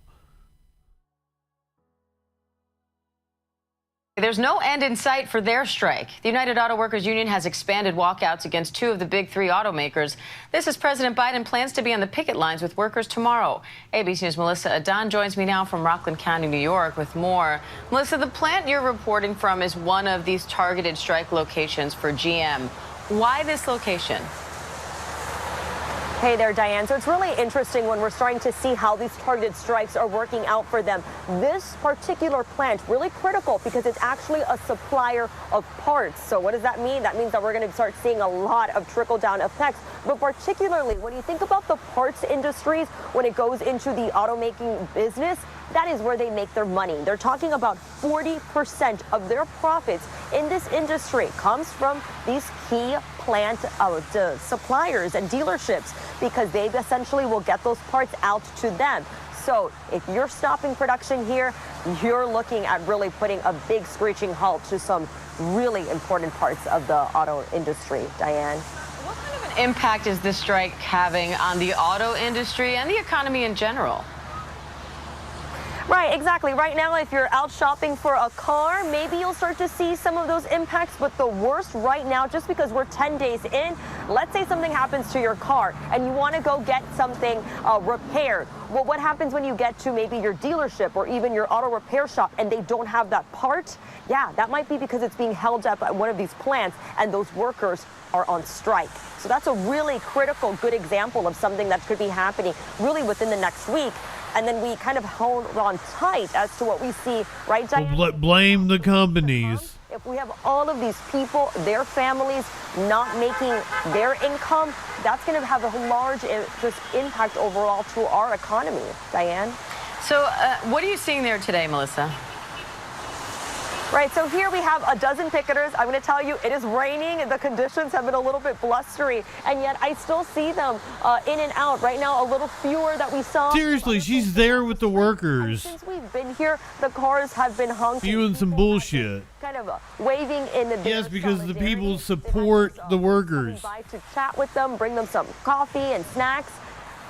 There's no end in sight for their strike. The United Auto Workers Union has expanded walkouts against two of the big three automakers. This as President Biden plans to be on the picket lines with workers tomorrow. ABC News' Melissa Adon joins me now from Rockland County, New York, with more. Melissa, the plant you're reporting from is one of these targeted strike locations for GM. Why this location? Hey there, Diane. So it's really interesting when we're starting to see how these targeted strikes are working out for them. This particular plant, really critical because it's actually a supplier of parts. So what does that mean? That means that we're going to start seeing a lot of trickle-down effects. But particularly when you think about the parts industries, when it goes into the automaking business, that is where they make their money. They're talking about 40% of their profits in this industry comes from these key plant suppliers and dealerships, because they essentially will get those parts out to them. So if you're stopping production here, you're looking at really putting a big screeching halt to some really important parts of the auto industry. Diane? What kind of an impact is this strike having on the auto industry and the economy in general? Right, exactly. Right now, if you're out shopping for a car, maybe you'll start to see some of those impacts. But the worst right now, just because we're 10 days in, let's say something happens to your car and you want to go get something repaired. Well, what happens when you get to maybe your dealership or even your auto repair shop and they don't have that part? Yeah, that might be because it's being held up at one of these plants and those workers are on strike. So that's a really critical, good example of something that could be happening really within the next week. And then we kind of hold on tight as to what we see, right, Diane? Blame the companies. If we have all of these people, their families not making their income, that's going to have a large just impact overall to our economy. Diane? So what are you seeing there today, Melissa? Right, so here we have a dozen picketers. I'm going to tell you, it is raining and the conditions have been a little bit blustery, and yet I still see them in and out. Right now, a little fewer that we saw. Seriously, she's there with the workers. Since we've been here, the cars have been honking. Spewing some bullshit. Kind of waving in the Yes, because the people support the workers. By to chat with them, bring them some coffee and snacks.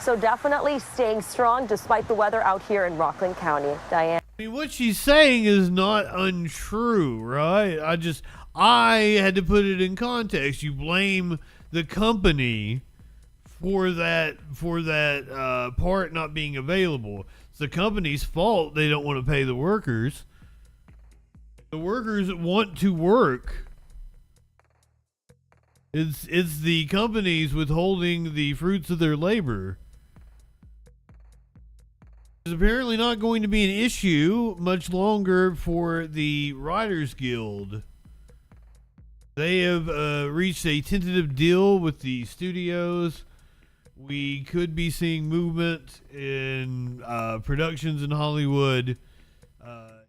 So definitely staying strong despite the weather out here in Rockland County. Diane? I mean, what she's saying is not untrue, right? I had to put it in context. You blame the company for that part not being available. It's the company's fault they don't want to pay the workers. The workers want to work. It's the companies withholding the fruits of their labor. It's apparently not going to be an issue much longer for the Writers Guild. They have reached a tentative deal with the studios. We could be seeing movement in productions in Hollywood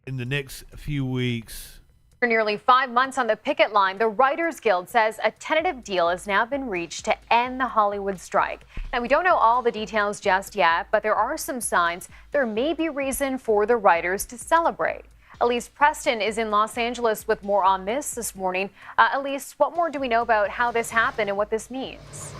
in the next few weeks. For nearly 5 months on the picket line, the Writers Guild says a tentative deal has now been reached to end the Hollywood strike. Now, we don't know all the details just yet, but there are some signs there may be reason for the writers to celebrate. Elise Preston is in Los Angeles with more on this morning. Elise, what more do we know about how this happened and what this means?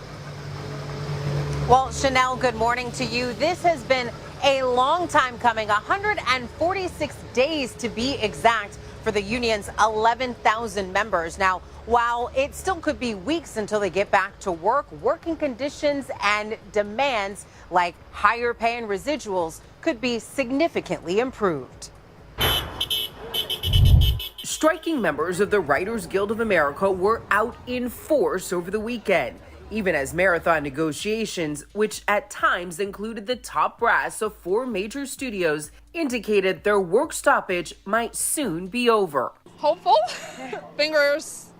Well, Chanel, good morning to you. This has been a long time coming, 146 days to be exact, for the union's 11,000 members. Now, while it still could be weeks until they get back to work, working conditions and demands like higher pay and residuals could be significantly improved. Striking members of the Writers Guild of America were out in force over the weekend, even as marathon negotiations, which at times included the top brass of 4 major studios, indicated their work stoppage might soon be over. Hopeful. Fingers,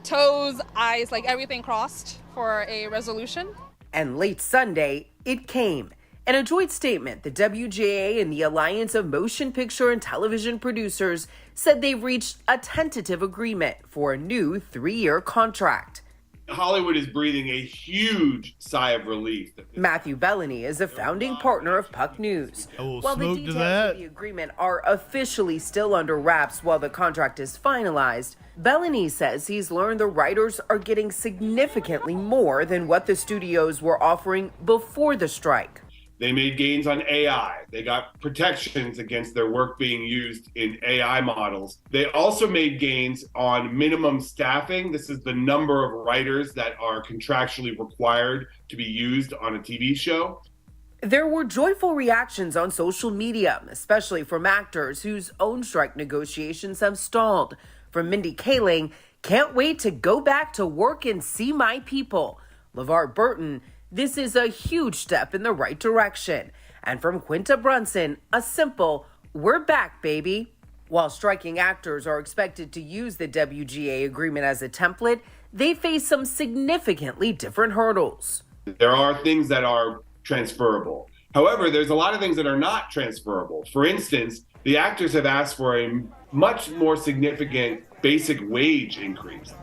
toes, eyes, like everything crossed for a resolution. And late Sunday, it came. In a joint statement, the WGA and the Alliance of Motion Picture and Television Producers said they've reached a tentative agreement for a new 3-year contract. Hollywood is breathing a huge sigh of relief. Matthew Bellany is a founding partner of Puck News. While the details of the agreement are officially still under wraps while the contract is finalized, Bellany says he's learned the writers are getting significantly more than what the studios were offering before the strike. They made gains on AI. They got protections against their work being used in AI models. They also made gains on minimum staffing. This is the number of writers that are contractually required to be used on a TV show. There were joyful reactions on social media, especially from actors whose own strike negotiations have stalled. From Mindy Kaling, can't wait to go back to work and see my people. LeVar Burton, this is a huge step in the right direction. And from Quinta Brunson, a simple, we're back, baby. While striking actors are expected to use the WGA agreement as a template, they face some significantly different hurdles. There are things that are transferable. However, there's a lot of things that are not transferable. For instance, the actors have asked for a much more significant basic wage increase.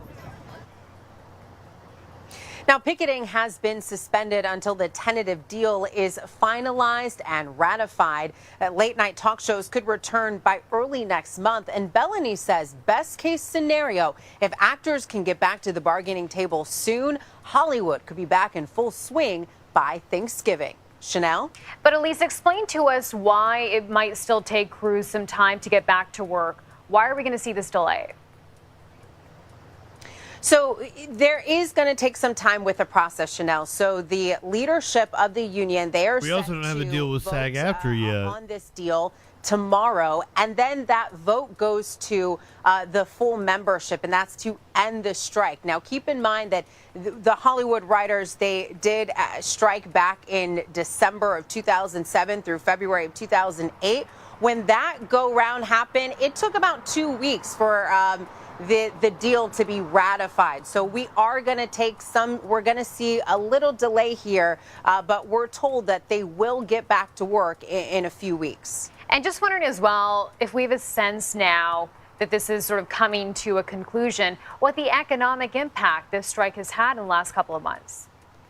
Now, picketing has been suspended until the tentative deal is finalized and ratified. Late night talk shows could return by early next month. And Bellany says best case scenario, if actors can get back to the bargaining table soon, Hollywood could be back in full swing by Thanksgiving. Chanel? But Elise, explain to us why it might still take crews some time to get back to work. Why are we going to see this delay? So there is going to take some time with the process, Chanel. So the leadership of the union, they are We also don't have a deal with SAG-AFTRA yet. On this deal tomorrow, and then that vote goes to the full membership, and that's to end the strike. Now, keep in mind that the Hollywood writers, they did strike back in December of 2007 through February of 2008. When that go-round happened, it took about 2 weeks for the deal to be ratified. So we are going to we're going to see a little delay here, but we're told that they will get back to work in a few weeks. And just wondering as well, if we have a sense now that this is sort of coming to a conclusion, what the economic impact this strike has had in the last couple of months.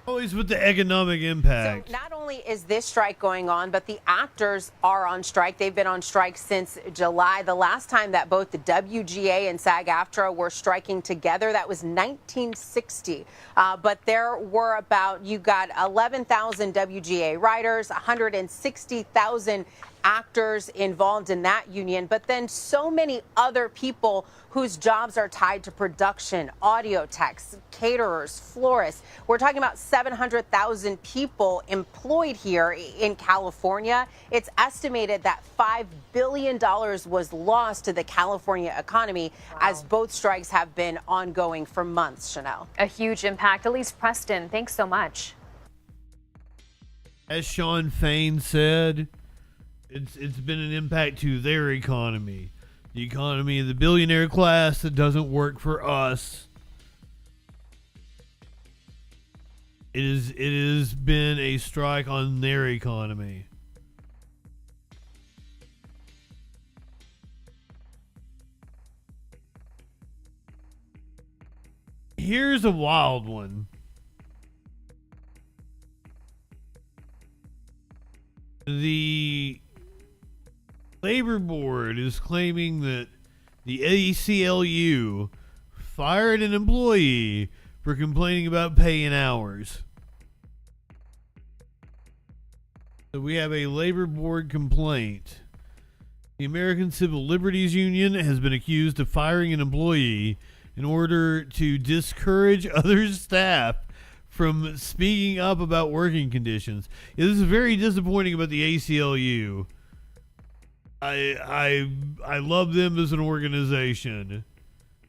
Always with the economic impact. So not only is this strike going on, but the actors are on strike. They've been on strike since July. The last time that both the WGA and SAG-AFTRA were striking together, that was 1960. But there were you got 11,000 WGA writers, 160,000 actors involved in that union, but then so many other people whose jobs are tied to production, audio techs, caterers, florists. We're talking about 700,000 people employed here in California. It's estimated that $5 billion was lost to the California economy as both strikes have been ongoing for months, Chanel. A huge impact. Elise Preston, thanks so much. As Sean Fain said, it's been an impact to their economy. The economy of the billionaire class that doesn't work for us. It has been a strike on their economy. Here's a wild one. The Labor Board is claiming that the ACLU fired an employee for complaining about pay and hours. So we have a Labor Board complaint. The American Civil Liberties Union has been accused of firing an employee in order to discourage other staff from speaking up about working conditions. This is very disappointing about the ACLU. I love them as an organization,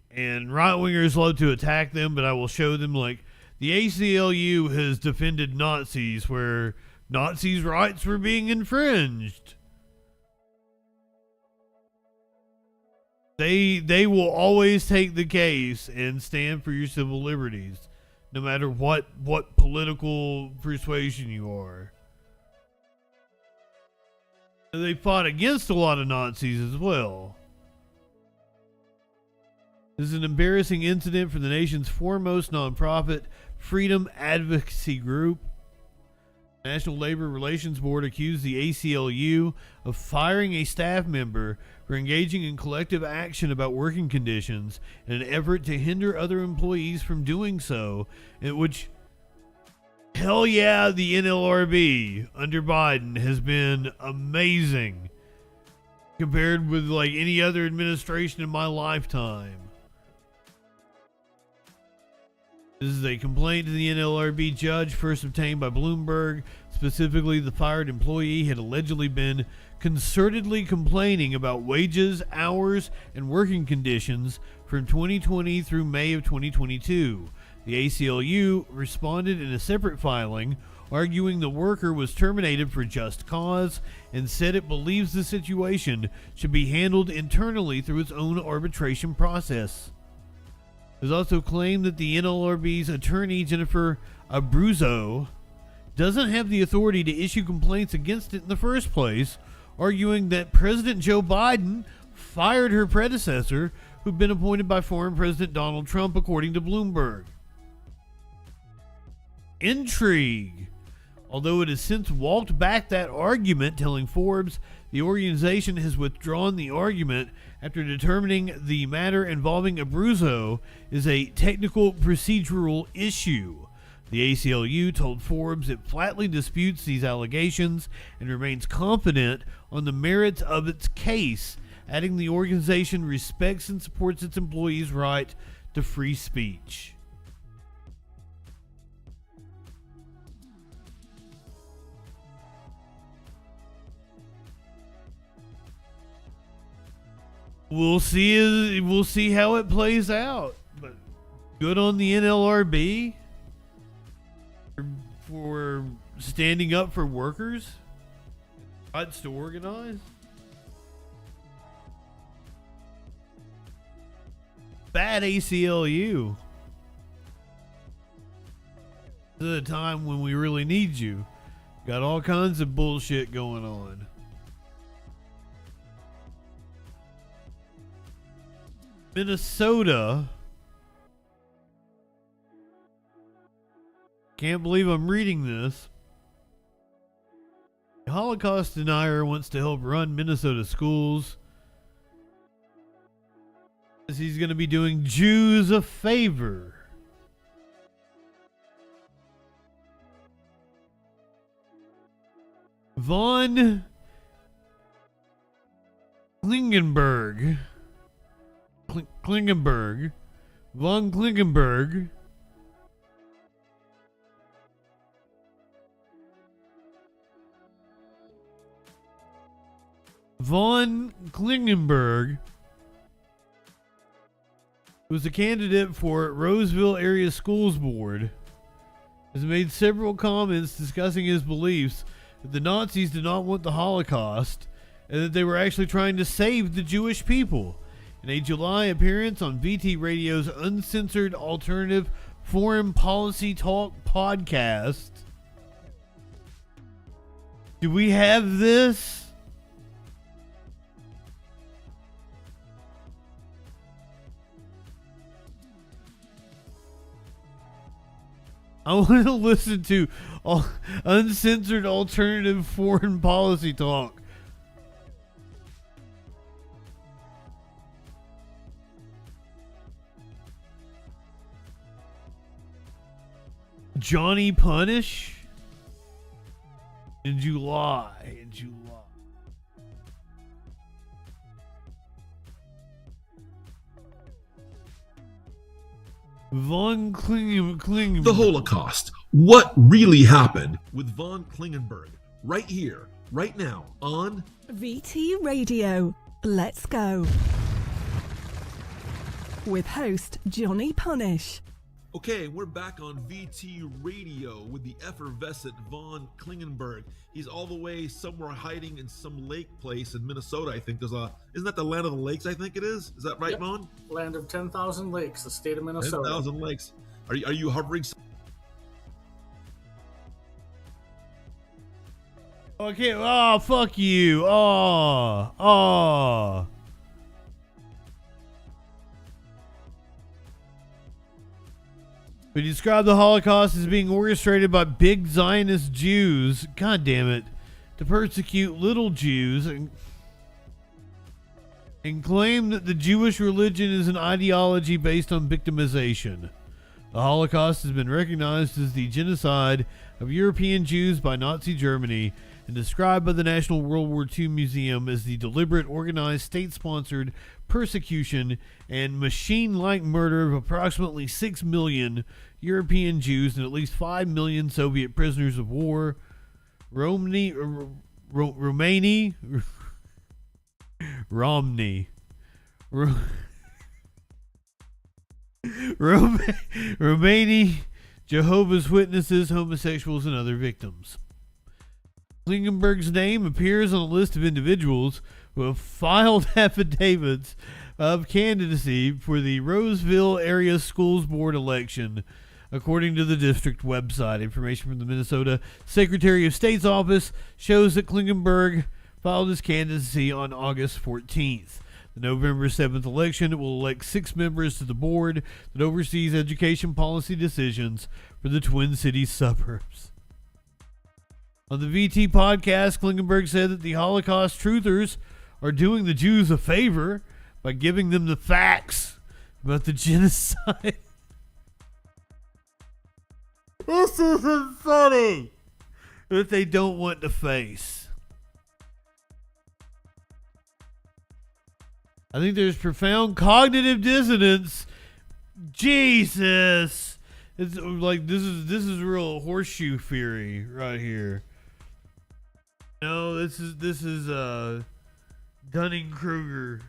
and right-wingers love to attack them, but I will show them, like, the ACLU has defended Nazis where Nazis' rights were being infringed. They will always take the case and stand for your civil liberties, no matter what political persuasion you are. They fought against a lot of Nazis as well. This is an embarrassing incident for the nation's foremost nonprofit freedom advocacy group. The National Labor Relations Board accused the ACLU of firing a staff member for engaging in collective action about working conditions in an effort to hinder other employees from doing so, in which, hell yeah, the NLRB under Biden has been amazing compared with like any other administration in my lifetime. This is a complaint to the NLRB judge first obtained by Bloomberg. Specifically, the fired employee had allegedly been concertedly complaining about wages, hours, and working conditions from 2020 through May of 2022. The ACLU responded in a separate filing, arguing the worker was terminated for just cause, and said it believes the situation should be handled internally through its own arbitration process. It was also claimed that the NLRB's attorney, Jennifer Abruzzo, doesn't have the authority to issue complaints against it in the first place, arguing that President Joe Biden fired her predecessor, who'd been appointed by former President Donald Trump, according to Bloomberg. Intrigue. Although it has since walked back that argument, telling Forbes the organization has withdrawn the argument after determining the matter involving Abruzzo is a technical procedural issue. The ACLU told Forbes it flatly disputes these allegations and remains confident on the merits of its case, adding the organization respects and supports its employees' right to free speech. We'll see how it plays out. But good on the NLRB for standing up for workers. Rights to organize. Bad ACLU. This is a time when we really need you. Got all kinds of bullshit going on. Minnesota. Can't believe I'm reading this. A Holocaust denier wants to help run Minnesota schools. He's going to be doing Jews a favor. Von Klingenberg. Von Klingenberg who's a candidate for Roseville Area Schools Board, has made several comments discussing his beliefs that the Nazis did not want the Holocaust and that they were actually trying to save the Jewish people. In a July appearance on VT Radio's uncensored alternative foreign policy talk podcast. Do we have this? I want to listen to uncensored alternative foreign policy talk. Johnny Punish in July. Von Klingenberg. The Holocaust. What really happened with von Klingenberg? Right here, right now, on VT Radio. Let's go. With host Johnny Punish. Okay, we're back on VT Radio with the effervescent von Klingenberg. He's all the way somewhere hiding in some lake place in Minnesota, I think. Isn't that the land of the lakes, I think it is? Is that right, Von? Land of 10,000 lakes, the state of Minnesota. 10,000 lakes. Are you hovering? Okay, oh, fuck you. Oh. We described the Holocaust as being orchestrated by big Zionist Jews, god damn it, to persecute little Jews and claim that the Jewish religion is an ideology based on victimization. The Holocaust has been recognized as the genocide of European Jews by Nazi Germany and described by the National World War II Museum as the deliberate, organized, state-sponsored persecution and machine-like murder of approximately 6 million European Jews and at least 5 million Soviet prisoners of war. Romney Jehovah's Witnesses, homosexuals, and other victims. Klingenberg's name appears on a list of individuals who have filed affidavits of candidacy for the Roseville Area Schools Board election, according to the district website. Information from the Minnesota Secretary of State's office shows that Klingenberg filed his candidacy on August 14th. The November 7th election will elect 6 members to the board that oversees education policy decisions for the Twin Cities suburbs. On the VT podcast, Klingenberg said that the Holocaust truthers are doing the Jews a favor by giving them the facts about the genocide. This isn't funny that they don't want to face. I think there's profound cognitive dissonance. Jesus. It's like this is real horseshoe theory right here. No, this is Dunning-Kruger.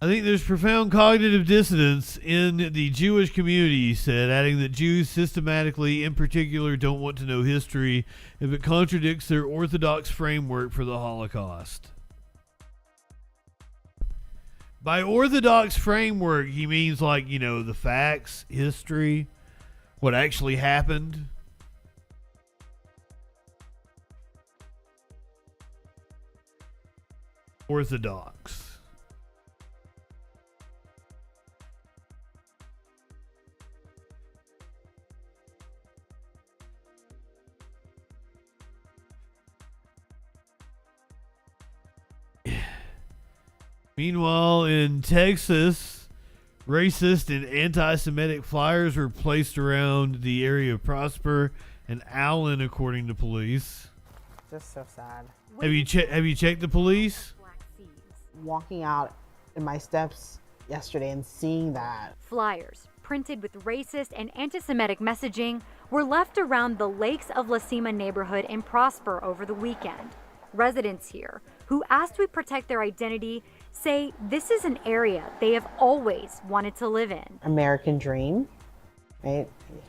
I think there's profound cognitive dissonance in the Jewish community, he said, adding that Jews systematically, in particular, don't want to know history if it contradicts their orthodox framework for the Holocaust. By orthodox framework, he means like, the facts, history, what actually happened. Orthodox. Meanwhile, in Texas, racist and anti-Semitic flyers were placed around the area of Prosper and Allen, according to police. Just so sad. Have you checked the police? Walking out in my steps yesterday and seeing that. Flyers printed with racist and anti-Semitic messaging were left around the Lakes of La Cima neighborhood in Prosper over the weekend. Residents here, who asked we protect their identity, say this is an area they have always wanted to live in. American dream, right?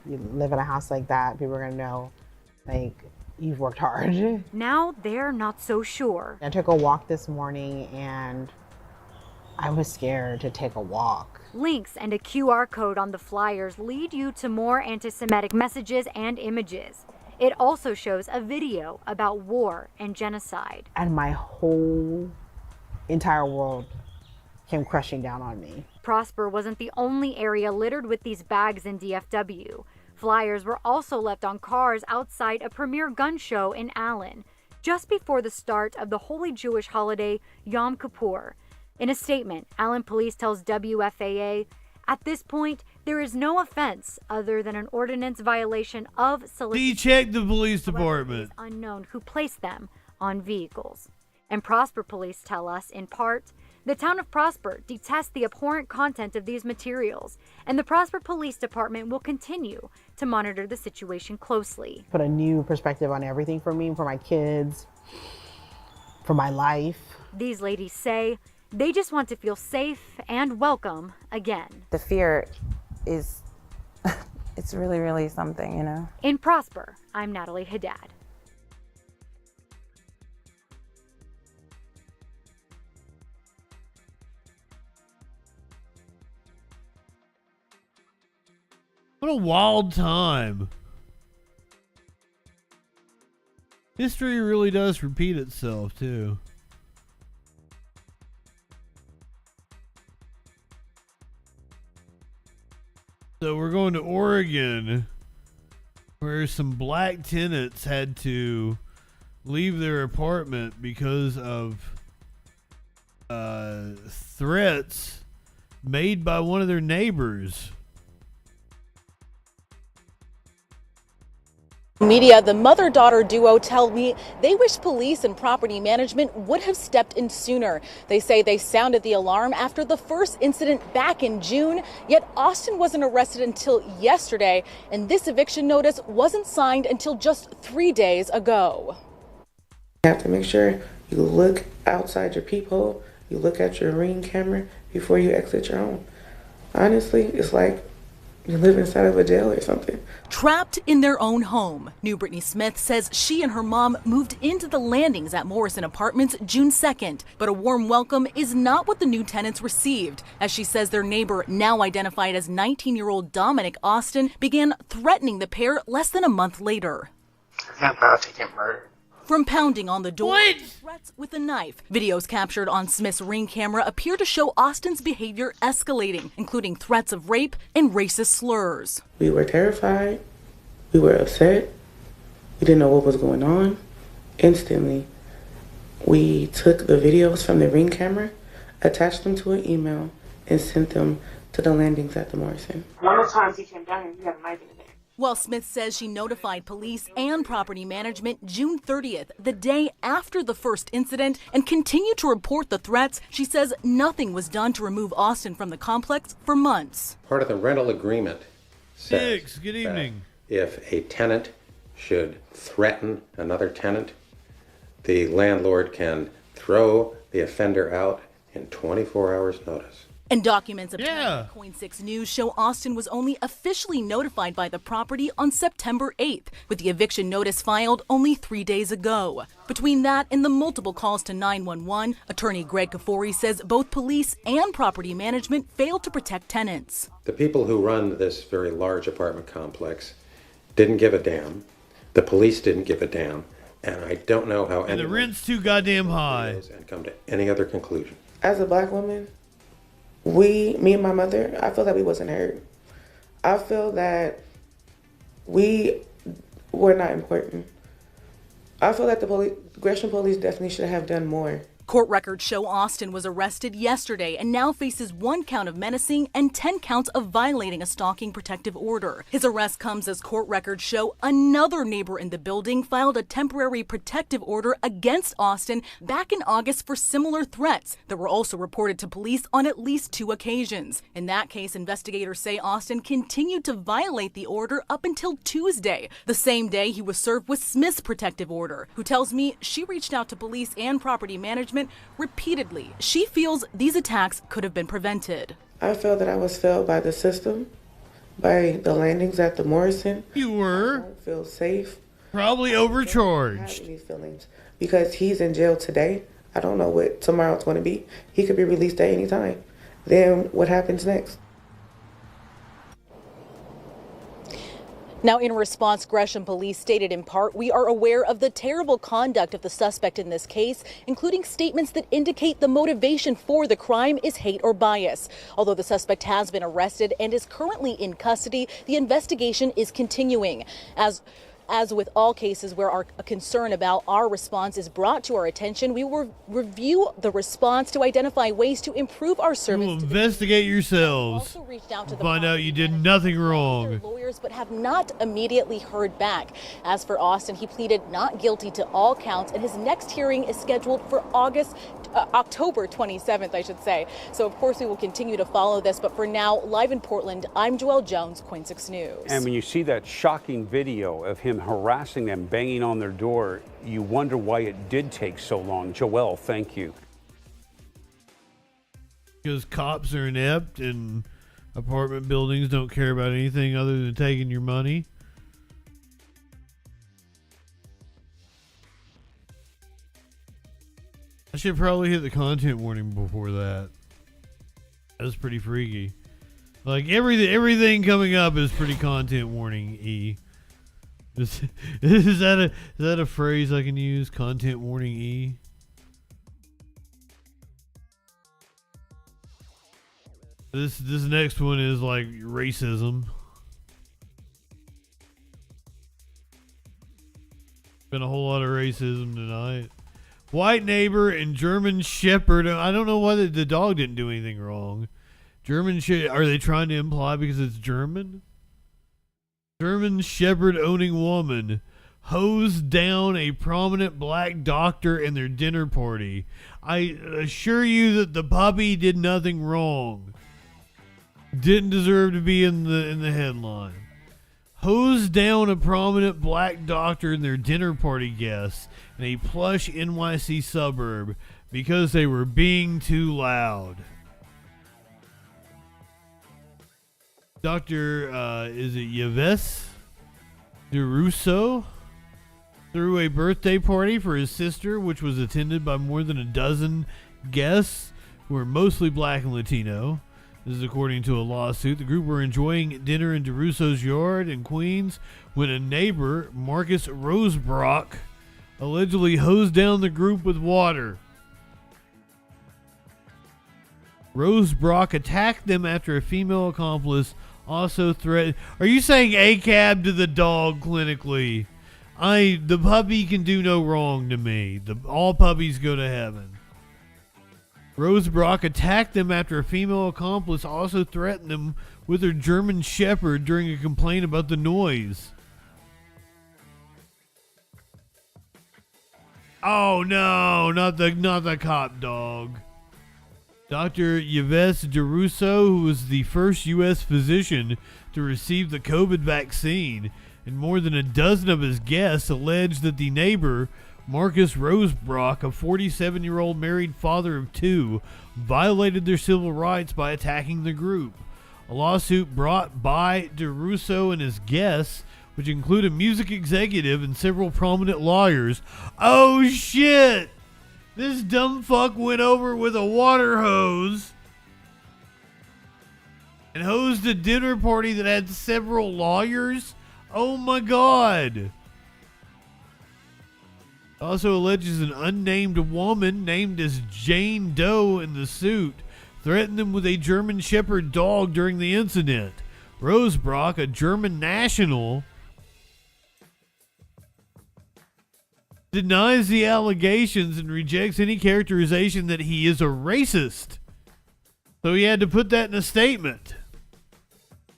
You live in a house like that, people are gonna know, like, you've worked hard. Now they're not so sure. I took a walk this morning and I was scared to take a walk. Links and a QR code on the flyers lead you to more anti-Semitic messages and images. It also shows a video about war and genocide. And my whole entire world came crushing down on me. Prosper wasn't the only area littered with these bags in DFW. Flyers were also left on cars outside a premier gun show in Allen, just before the start of the holy Jewish holiday Yom Kippur. In a statement, Allen police tells WFAA At this point, there is no offense other than an ordinance violation of solicitation. Check the police However, department. it is unknown who placed them on vehicles. And Prosper police tell us, in part, the town of Prosper detests the abhorrent content of these materials, and the Prosper Police Department will continue to monitor the situation closely. Put a new perspective on everything for me, for my kids, for my life. These ladies say they just want to feel safe and welcome again. The fear is, it's really, really something, you know? In Prosper, I'm Natalie Haddad. What a wild time. History really does repeat itself, too. So we're going to Oregon, where some black tenants had to leave their apartment because of threats made by one of their neighbors. Media, the mother-daughter duo tell me they wish police and property management would have stepped in sooner. They say they sounded the alarm after the first incident back in June, yet Austin wasn't arrested until yesterday, and this eviction notice wasn't signed until just 3 days ago. You have to make sure you look outside your peephole, you look at your Ring camera before you exit your home. Honestly, it's like you live inside of a jail or something. Trapped in their own home, New Brittany Smith says she and her mom moved into the landings at Morrison Apartments June 2nd, but a warm welcome is not what the new tenants received, as she says their neighbor, now identified as 19-year-old Dominic Austin, began threatening the pair less than a month later. I'm about to get murdered. From pounding on the door to threats with a knife. Videos captured on Smith's Ring camera appear to show Austin's behavior escalating, including threats of rape and racist slurs. We were terrified. We were upset. We didn't know what was going on. Instantly, we took the videos from the Ring camera, attached them to an email, and sent them to the landings at the Morrison. One of the times he came down here, he had a knife in his hand. While Smith says she notified police and property management June 30th, the day after the first incident, and continued to report the threats, she says nothing was done to remove Austin from the complex for months. Part of the rental agreement says good evening. If a tenant should threaten another tenant, the landlord can throw the offender out in 24 hours notice. And documents obtained by Coin6 News show Austin was only officially notified by the property on September 8th, with the eviction notice filed only 3 days ago. Between that and the multiple calls to 911, attorney Greg Kafori says both police and property management failed to protect tenants. The people who run this very large apartment complex didn't give a damn. The police didn't give a damn. And I don't know how And the rent's too goddamn high. And come to any other conclusion. As a black woman, me and my mother, I feel that we wasn't heard. I feel that we were not important. I feel that the Gresham police definitely should have done more. Court records show Austin was arrested yesterday and now faces 1 count of menacing and 10 counts of violating a stalking protective order. His arrest comes as court records show another neighbor in the building filed a temporary protective order against Austin back in August for similar threats that were also reported to police on at least 2 occasions. In that case, investigators say Austin continued to violate the order up until Tuesday, the same day he was served with Smith's protective order, who tells me she reached out to police and property management repeatedly. She feels these attacks could have been prevented. I felt that I was failed by the system, by the landings at the Morrison. You were. I don't feel safe. Probably overcharged. I don't have any feelings because he's in jail today. I don't know what tomorrow's going to be. He could be released at any time. Then what happens next? Now, in response, Gresham police stated in part, "We are aware of the terrible conduct of the suspect in this case, including statements that indicate the motivation for the crime is hate or bias. Although the suspect has been arrested and is currently in custody, the investigation is continuing." As As with all cases where a concern about our response is brought to our attention, we will review the response to identify ways to improve our service. You will investigate yourselves. Find out you did nothing wrong. Lawyers, but have not immediately heard back. As for Austin, he pleaded not guilty to all counts, and his next hearing is scheduled for October 27th, I should say. So, of course, we will continue to follow this. But for now, live in Portland, I'm Joelle Jones, KOIN 6 News. And when you see that shocking video of him harassing them, banging on their door, you wonder why it did take so long. Joelle, thank you. Because cops are inept and apartment buildings don't care about anything other than taking your money. I should probably hit the content warning before that. That's pretty freaky. Like everything coming up is pretty content warning E. Is that a phrase I can use? Content warning E. This next one is like racism. Been a whole lot of racism tonight. White neighbor and German Shepherd. I don't know why the dog didn't do anything wrong. Are they trying to imply because it's German? German Shepherd owning woman hosed down a prominent black doctor in their dinner party. I assure you that the puppy did nothing wrong. Didn't deserve to be in the headline. Hosed down a prominent black doctor and their dinner party guests in a plush NYC suburb because they were being too loud. Dr. Is it Yves DeRusso threw a birthday party for his sister, which was attended by more than a dozen guests who were mostly black and Latino. This is according to a lawsuit. The group were enjoying dinner in DeRusso's yard in Queens when a neighbor, Marcus Rosebrock, allegedly hosed down the group with water. Rosebrock attacked them after a female accomplice also threatened. Are you saying ACAB to the dog clinically? The puppy can do no wrong to me. All puppies go to heaven. Rosebrock attacked them after a female accomplice also threatened them with her German Shepherd during a complaint about the noise. Oh no, not the cop dog. Dr. Yves DeRusso, who was the first U.S. physician to receive the COVID vaccine, and more than a dozen of his guests alleged that the neighbor, Marcus Rosebrock, a 47-year-old married father of two, violated their civil rights by attacking the group. A lawsuit brought by DeRusso and his guests, which include a music executive and several prominent lawyers. Oh shit! This dumb fuck went over with a water hose and hosed a dinner party that had several lawyers? Oh my god! Also alleges an unnamed woman named as Jane Doe in the suit threatened them with a German Shepherd dog during the incident. Rosebrock, a German national, denies the allegations and rejects any characterization that he is a racist. So he had to put that in a statement.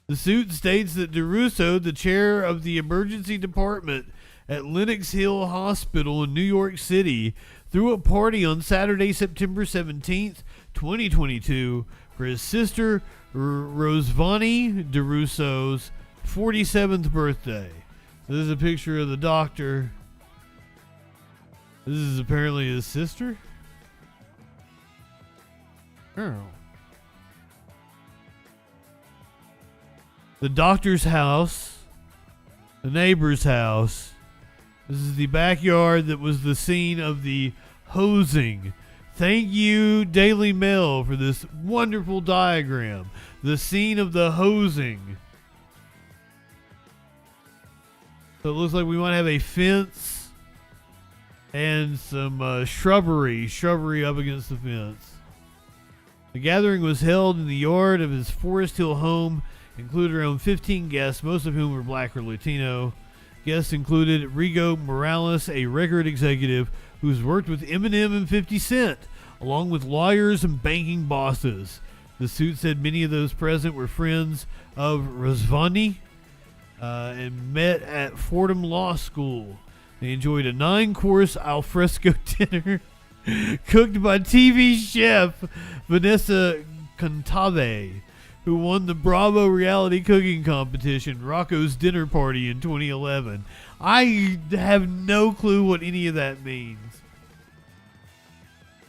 The suit states that DeRusso, the chair of the emergency department at Lenox Hill Hospital in New York City, threw a party on Saturday, September 17th, 2022, for his sister Rosvani DeRusso's 47th birthday. So this is a picture of the doctor. This is apparently his sister? Oh. The doctor's house, the neighbor's house. This is the backyard that was the scene of the hosing. Thank you, Daily Mail, for this wonderful diagram. The scene of the hosing. So it looks like we might have a fence and some shrubbery up against the fence. The gathering was held in the yard of his Forest Hill home, included around 15 guests, most of whom were black or Latino. Guests included Rigo Morales, a record executive who's worked with Eminem and 50 Cent, along with lawyers and banking bosses. The suit said many of those present were friends of Razvani and met at Fordham Law School. They enjoyed a 9-course alfresco dinner cooked by TV chef Vanessa Cantave, who won the Bravo reality cooking competition, Rocco's Dinner Party, in 2011. I have no clue what any of that means.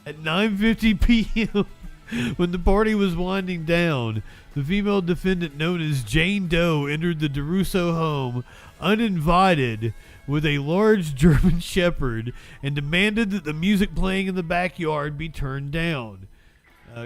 At 9:50 p.m., when the party was winding down, the female defendant known as Jane Doe entered the DeRusso home uninvited with a large German Shepherd and demanded that the music playing in the backyard be turned down.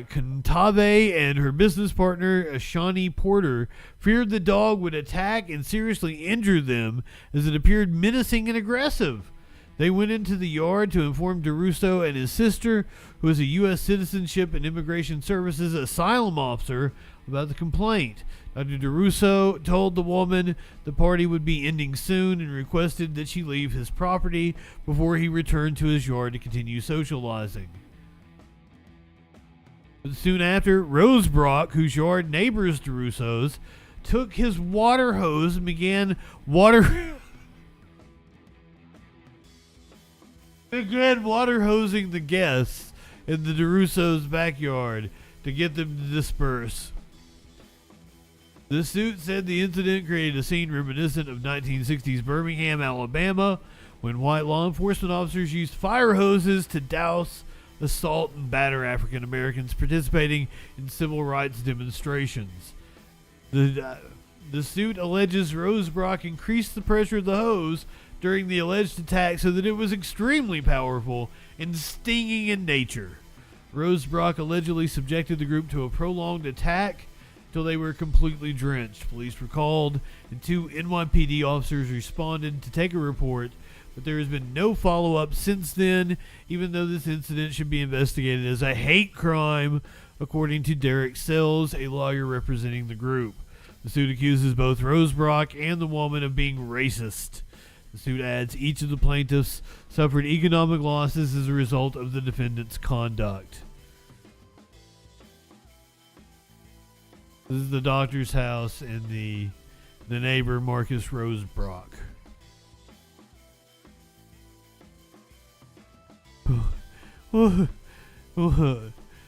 Cantave and her business partner, Ashani Porter, feared the dog would attack and seriously injure them as it appeared menacing and aggressive. They went into the yard to inform DeRusso and his sister, who is a U.S. Citizenship and Immigration Services asylum officer, about the complaint. Dr. DeRusso told the woman the party would be ending soon and requested that she leave his property before he returned to his yard to continue socializing. But soon after, Rose Brock, whose yard neighbors DeRusso's, took his water hose and began water hosing the guests in the DeRusso's backyard to get them to disperse. The suit said the incident created a scene reminiscent of 1960s Birmingham, Alabama, when white law enforcement officers used fire hoses to douse, assault, and batter African Americans participating in civil rights demonstrations. The suit alleges Rose Brock increased the pressure of the hose during the alleged attack so that it was extremely powerful and stinging in nature. Rose Brock allegedly subjected the group to a prolonged attack until they were completely drenched. Police were called and 2 NYPD officers responded to take a report, but there has been no follow-up since then, even though this incident should be investigated as a hate crime, according to Derek Sells, a lawyer representing the group. The suit accuses both Rose Brock and the woman of being racist. The suit adds each of the plaintiffs suffered economic losses as a result of the defendant's conduct. This is the doctor's house and the neighbor, Marcus Rose Brock.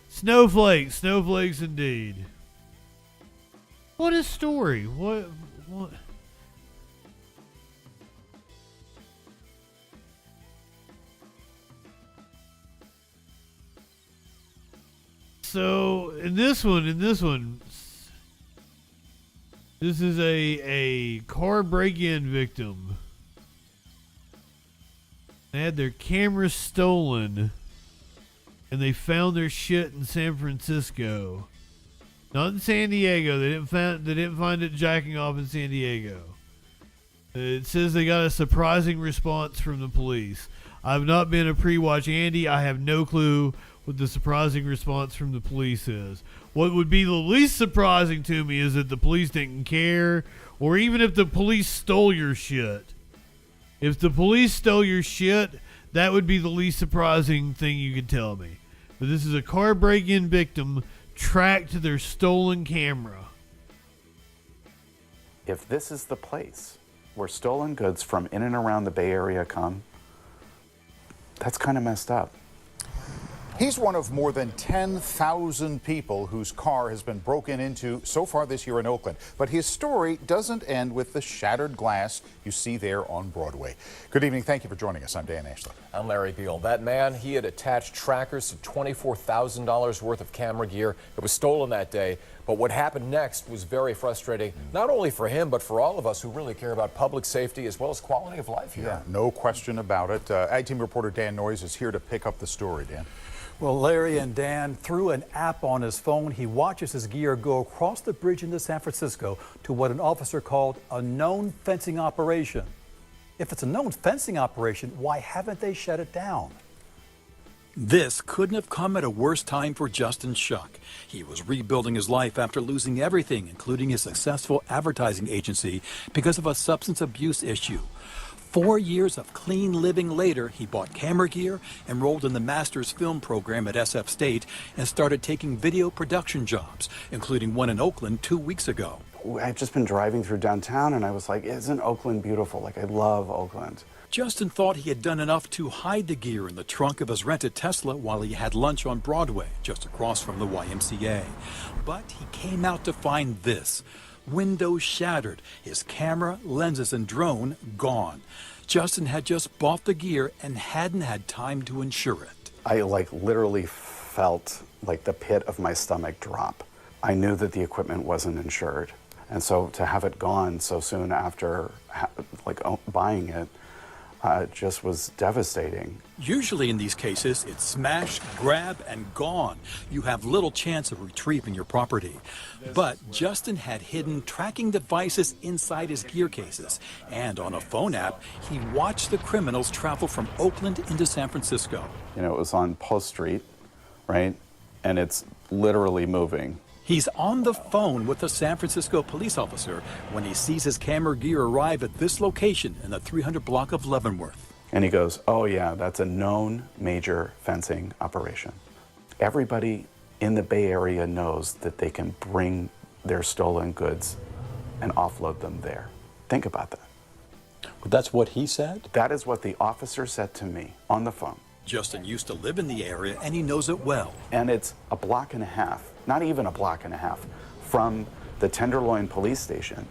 Snowflakes indeed. What a story. What? So in this one, this is a car break-in victim. They had their cameras stolen, and they found their shit in San Francisco, not in San Diego. They didn't find it jacking off in San Diego. It says they got a surprising response from the police. I've not been a pre-watch Andy. I have no clue what the surprising response from the police is. What would be the least surprising to me is that the police didn't care, or even if the police stole your shit. If the police stole your shit, that would be the least surprising thing you could tell me. But this is a car break-in victim tracked to their stolen camera. If this is the place where stolen goods from in and around the Bay Area come, that's kind of messed up. He's one of more than 10,000 people whose car has been broken into so far this year in Oakland. But his story doesn't end with the shattered glass you see there on Broadway. Good evening. Thank you for joining us. I'm Dan Ashley. I'm Larry Beal. That man, he had attached trackers to $24,000 worth of camera gear. It was stolen that day. But what happened next was very frustrating, not only for him, but for all of us who really care about public safety as well as quality of life here. Yeah, no question about it. Ag Team reporter Dan Noyes is here to pick up the story. Dan. Well, Larry and Dan, through an app on his phone, he watches his gear go across the bridge into San Francisco to what an officer called a known fencing operation. If it's a known fencing operation, why haven't they shut it down? This couldn't have come at a worse time for Justin Shuck. He was rebuilding his life after losing everything, including his successful advertising agency, because of a substance abuse issue. 4 years of clean living later, he bought camera gear, enrolled in the master's film program at SF State, and started taking video production jobs, including one in Oakland 2 weeks ago. I've just been driving through downtown and I was like, isn't Oakland beautiful? Like, I love Oakland. Justin thought he had done enough to hide the gear in the trunk of his rented Tesla while he had lunch on Broadway, just across from the YMCA. But he came out to find this. Windows shattered, his camera, lenses, and drone gone. Justin had just bought the gear and hadn't had time to insure it. I literally felt like the pit of my stomach drop. I knew that the equipment wasn't insured. And so to have it gone so soon after buying it, just was devastating. Usually in these cases, it's smash, grab, and gone. You have little chance of retrieving your property. But Justin had hidden tracking devices inside his gear cases. And on a phone app, he watched the criminals travel from Oakland into San Francisco. You know, it was on Post Street, right? And it's literally moving. He's on the phone with a San Francisco police officer when he sees his camera gear arrive at this location in the 300 block of Leavenworth. And he goes, oh yeah, that's a known major fencing operation. Everybody in the Bay Area knows that they can bring their stolen goods and offload them there. Think about that. That's what he said? That is what the officer said to me on the phone. Justin used to live in the area and he knows it well. And it's a block and a half, not even a block and a half, from the Tenderloin police station.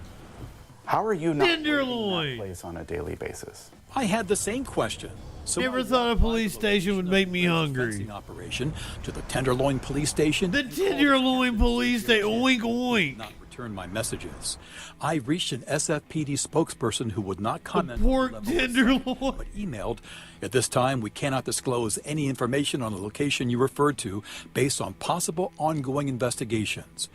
How are you not Tenderloin that place on a daily basis? I had the same question. So never thought a police station would make me hungry. Operation to the Tenderloin police station. The Tenderloin police station, oink oink. Not return my messages. I reached an SFPD spokesperson who would not comment. Pork tenderloin. But emailed. At this time, we cannot disclose any information on the location you referred to based on possible ongoing investigations.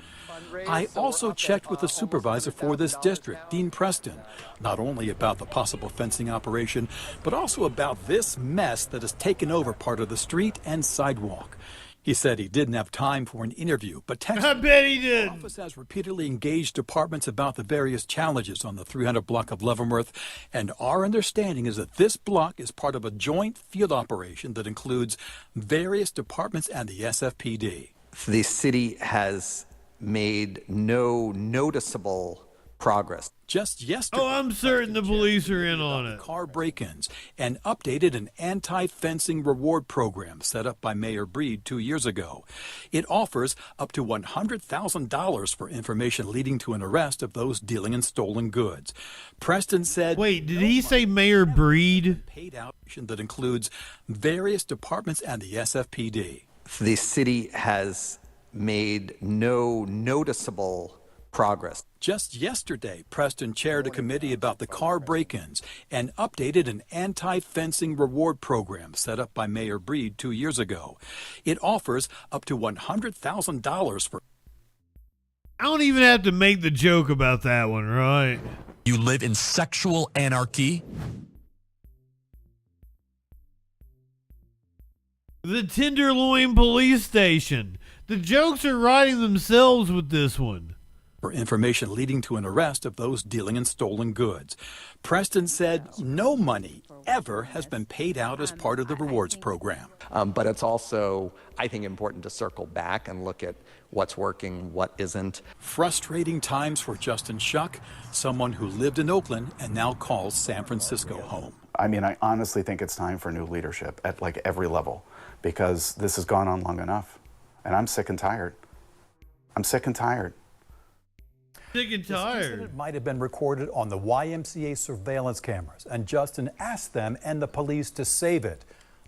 I also checked with the supervisor for this district, Dean Preston, not only about the possible fencing operation, but also about this mess that has taken over part of the street and sidewalk. He said he didn't have time for an interview, but texted. I bet he did. The office has repeatedly engaged departments about the various challenges on the 300 block of Leavenworth, and our understanding is that this block is part of a joint field operation that includes various departments and the SFPD. The city has made no noticeable progress. Just yesterday, I'm certain the police are in on it. Car break-ins and updated an anti-fencing reward program set up by Mayor Breed 2 years ago. It offers up to $100,000 for information leading to an arrest of those dealing in stolen goods. Preston said, wait, did he say Mayor Breed? Paid out that includes various departments and the SFPD. The city has made no noticeable progress. Just yesterday, Preston chaired a committee about the car break-ins and updated an anti-fencing reward program set up by Mayor Breed 2 years ago. It offers up to $100,000 for... I don't even have to make the joke about that one, right? You live in sexual anarchy? The Tenderloin police station. The jokes are writing themselves with this one. For information leading to an arrest of those dealing in stolen goods. Preston said no money ever has been paid out as part of the rewards program. But it's also, I think, important to circle back and look at what's working, what isn't. Frustrating times for Justin Shuck, someone who lived in Oakland and now calls San Francisco home. I mean, I honestly think it's time for new leadership at every level, because this has gone on long enough. And I'm sick and tired. I'm sick and tired. Sick and tired. It might have been recorded on the YMCA surveillance cameras, and Justin asked them and the police to save it.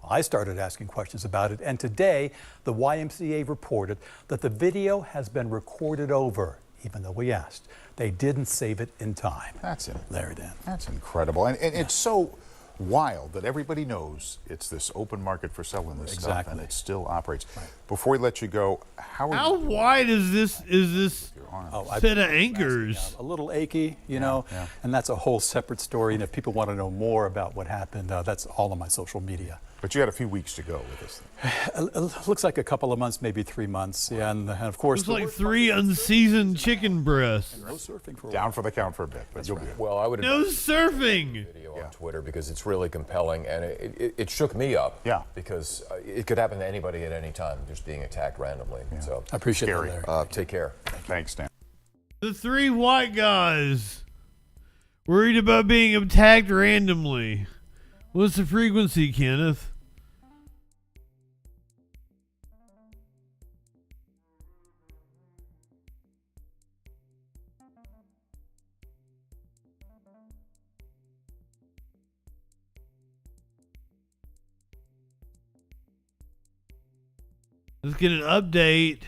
I started asking questions about it, and today the YMCA reported that the video has been recorded over, even though we asked. They didn't save it in time. That's it. Larry Dan. That's incredible. And it's so wild that everybody knows it's this open market for selling this stuff, and it still operates. Right. Before we let you go, how wide is this set of anchors? A little achy, you know, and that's a whole separate story. And if people want to know more about what happened, that's all on my social media. But you had a few weeks to go with this thing. It looks like a couple of months, maybe 3 months. Yeah, and of course, It's like 3 unseasoned chicken breasts. no surfing for a Down for the count for a bit, but you'll be good. Well, I would No advise surfing. video on Twitter because it's really compelling and it shook me up. Yeah. Because it could happen to anybody at any time, just being attacked randomly. So I appreciate Scary. that, Larry. take care. Thanks, Dan. The 3 white guys worried about being attacked randomly. What's the frequency, Kenneth? Let's get an update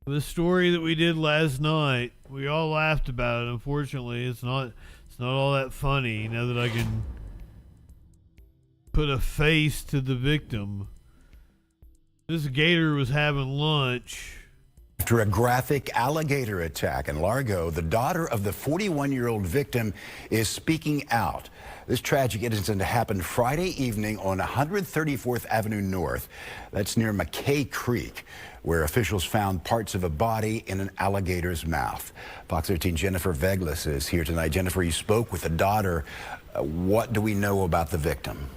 of the story that we did last night. We all laughed about it. Unfortunately, it's not all that funny now that I can put a face to the victim. This gator was having lunch. After a graphic alligator attack in Largo, the daughter of the 41-year-old victim is speaking out. This tragic incident happened Friday evening on 134th Avenue North. That's near McKay Creek, where officials found parts of a body in an alligator's mouth. Fox 13 Jennifer Veglas is here tonight. Jennifer, you spoke with the daughter. What do we know about the victim?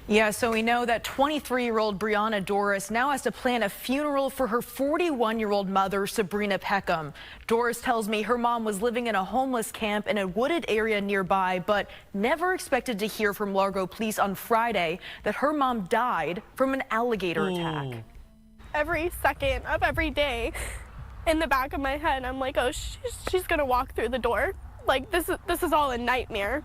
Yeah, so we know that 23-year-old Breonna Doris now has to plan a funeral for her 41-year-old mother, Sabrina Peckham. Doris tells me her mom was living in a homeless camp in a wooded area nearby, but never expected to hear from Largo police on Friday that her mom died from an alligator attack. Every second of every day in the back of my head, I'm like, oh, she's gonna walk through the door. Like, this is all a nightmare,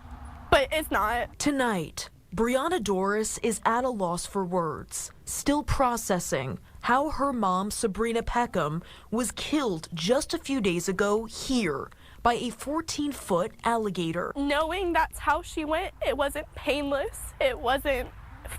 but it's not. Tonight, Breonna Doris is at a loss for words, still processing how her mom, Sabrina Peckham, was killed just a few days ago here by a 14-foot alligator. Knowing that's how she went, it wasn't painless, it wasn't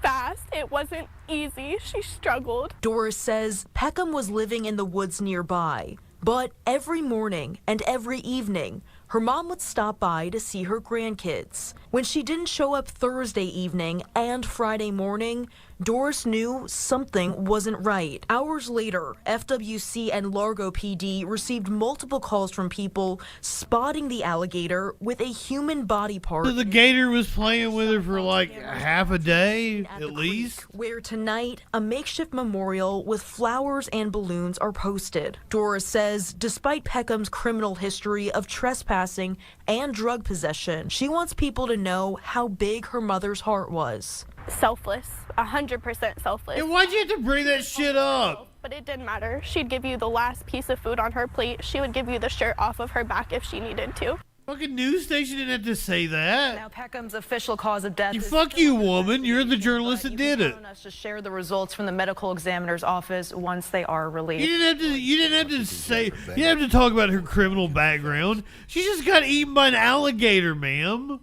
fast, it wasn't easy, she struggled. Doris says Peckham was living in the woods nearby, but every morning and every evening, her mom would stop by to see her grandkids. When she didn't show up Thursday evening and Friday morning, Doris knew something wasn't right. Hours later, FWC and Largo PD received multiple calls from people spotting the alligator with a human body part. So the gator was playing with her for like half a day, at least? Where tonight, a makeshift memorial with flowers and balloons are posted. Doris says despite Peckham's criminal history of trespassing and drug possession, she wants people to know how big her mother's heart was. Selfless, 100% selfless. And why'd you have to bring that shit up? But it didn't matter. She'd give you the last piece of food on her plate. She would give you the shirt off of her back if she needed to. Fucking news station didn't have to say that. Now Peckham's official cause of death. Fuck you, woman. You're the journalist that did it. Us to share the results from the medical examiner's office once they are released. You didn't have to say. You didn't have to talk about her criminal background. She just got eaten by an alligator, ma'am.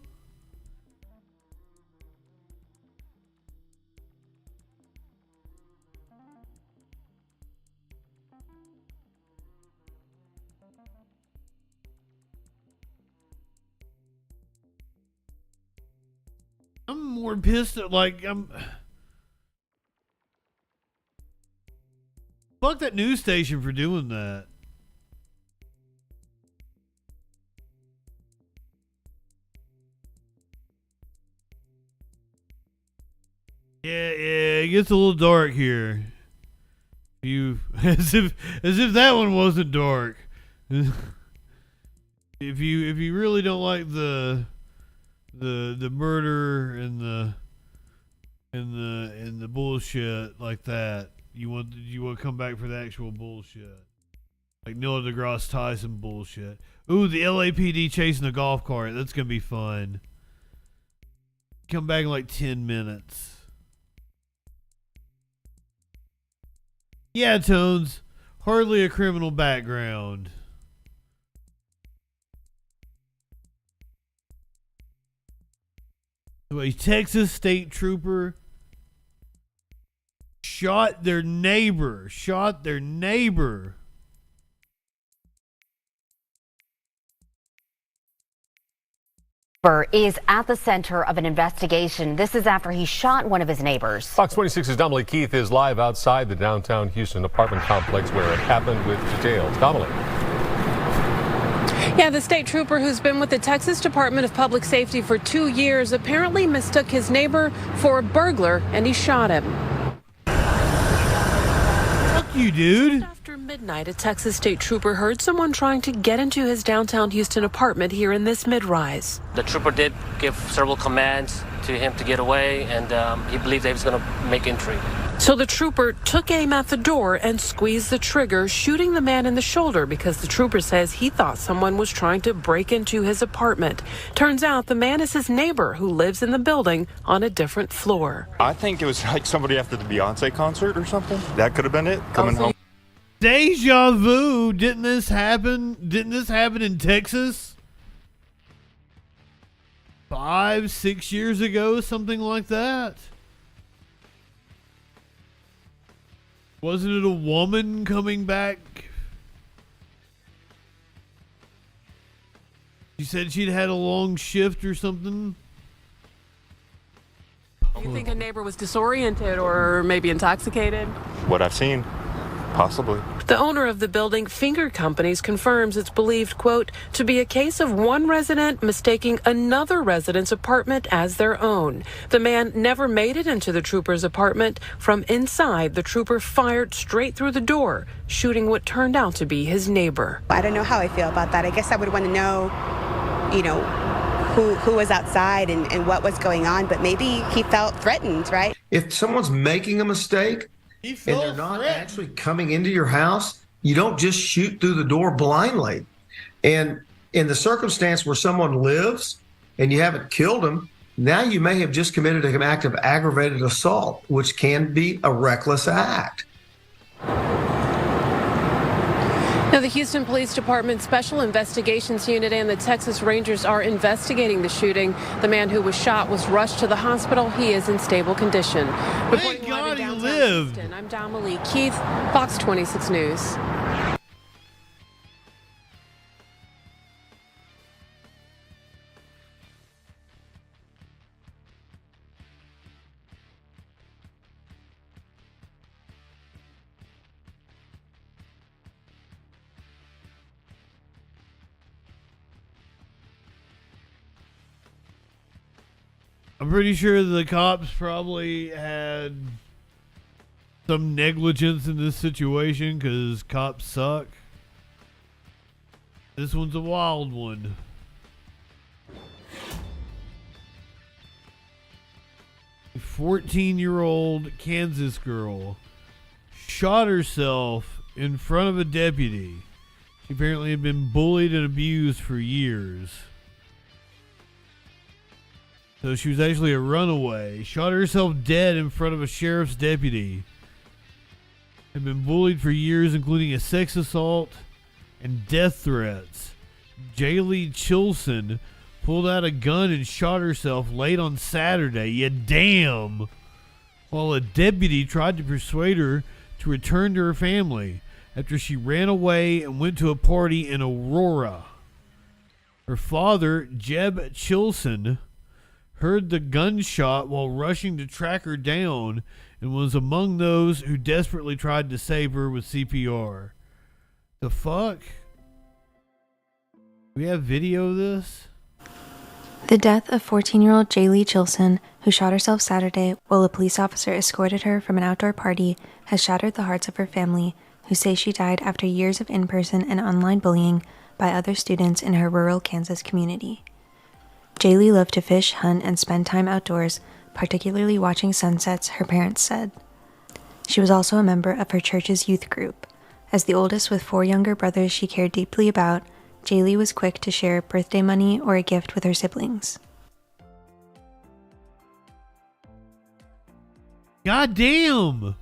I'm more pissed at, like, fuck that news station for doing that. Yeah, it gets a little dark here. As if that one wasn't dark. If you really don't like the murder and the bullshit like that, you want to come back for the actual bullshit, like Neil deGrasse Tyson bullshit. Ooh, the LAPD chasing a golf cart. That's gonna be fun. Come back in like 10 minutes. Yeah, Tones. Hardly a criminal background. A Texas state trooper shot their neighbor. Is at the center of an investigation. This is after he shot one of his neighbors. Fox 26's Dominique Keith is live outside the downtown Houston apartment complex where it happened with details. Dominique. Yeah, the state trooper who's been with the Texas Department of Public Safety for 2 years apparently mistook his neighbor for a burglar and he shot him. Fuck you, dude. After midnight, a Texas state trooper heard someone trying to get into his downtown Houston apartment here in this mid-rise. The trooper did give several commands to him to get away, and he believed that he was going to make entry. So the trooper took aim at the door and squeezed the trigger, shooting the man in the shoulder because the trooper says he thought someone was trying to break into his apartment. Turns out the man is his neighbor who lives in the building on a different floor. I think it was like somebody after the Beyonce concert or something. That could have been it, coming home. Deja vu. Didn't this happen in Texas 5-6 years ago, something like that? Wasn't it a woman coming back? She said she'd had a long shift or something. You think a neighbor was disoriented or maybe intoxicated? What I've seen, possibly. The owner of the building, Finger Companies, confirms it's believed, quote, to be a case of one resident mistaking another resident's apartment as their own. The man never made it into the trooper's apartment. From inside, the trooper fired straight through the door, shooting what turned out to be his neighbor. I don't know how I feel about that. I guess I would want to know, who was outside and what was going on, but maybe he felt threatened, right? If someone's making a mistake, and they're not actually coming into your house, you don't just shoot through the door blindly. And in the circumstance where someone lives and you haven't killed them, now you may have just committed an act of aggravated assault, which can be a reckless act. Now, the Houston Police Department Special Investigations Unit and the Texas Rangers are investigating the shooting. The man who was shot was rushed to the hospital. He is in stable condition. Thank God he lived. Houston, I'm Dominique Keith, Fox 26 News. I'm pretty sure the cops probably had some negligence in this situation because cops suck. This one's a wild one. A 14-year-old Kansas girl shot herself in front of a deputy. She apparently had been bullied and abused for years. So she was actually a runaway. Shot herself dead in front of a sheriff's deputy. Had been bullied for years, including a sex assault and death threats. Jaylee Chilson pulled out a gun and shot herself late on Saturday. Yeah, damn. While a deputy tried to persuade her to return to her family after she ran away and went to a party in Aurora. Her father, Jeb Chilson, heard the gunshot while rushing to track her down and was among those who desperately tried to save her with CPR. The fuck? We have video of this? The death of 14-year-old Jaylee Chilson, who shot herself Saturday while a police officer escorted her from an outdoor party, has shattered the hearts of her family, who say she died after years of in-person and online bullying by other students in her rural Kansas community. Jaylee loved to fish, hunt, and spend time outdoors, particularly watching sunsets, her parents said. She was also a member of her church's youth group. As the oldest with 4 younger brothers she cared deeply about, Jaylee was quick to share birthday money or a gift with her siblings. God damn!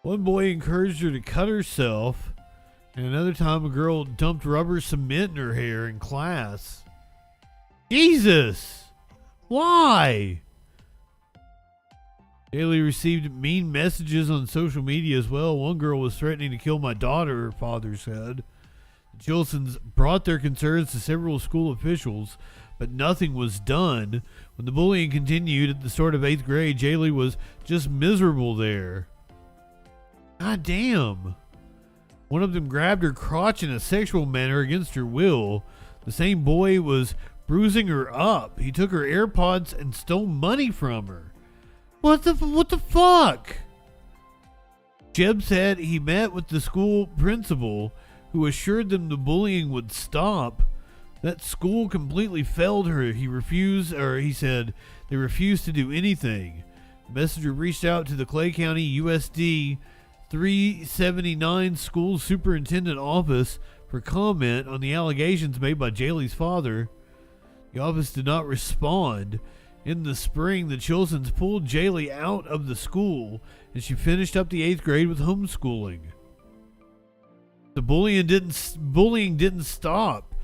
One boy encouraged her to cut herself, and another time a girl dumped rubber cement in her hair in class. Jesus! Why? Jaylee received mean messages on social media as well. One girl was threatening to kill my daughter, her father said. The Chilsons brought their concerns to several school officials, but nothing was done. When the bullying continued at the start of 8th grade, Jaylee was just miserable there. God damn. One of them grabbed her crotch in a sexual manner against her will. The same boy was bruising her up. He took her AirPods and stole money from her. What the fuck? Jeb said he met with the school principal, who assured them the bullying would stop. That school completely failed her. He said they refused to do anything. The messenger reached out to the Clay County USD 379 school superintendent office for comment on the allegations made by Jaylee's father. The office did not respond. In the spring, the Chilsons pulled Jaylee out of the school, and she finished up the 8th grade with homeschooling. The bullying didn't stop.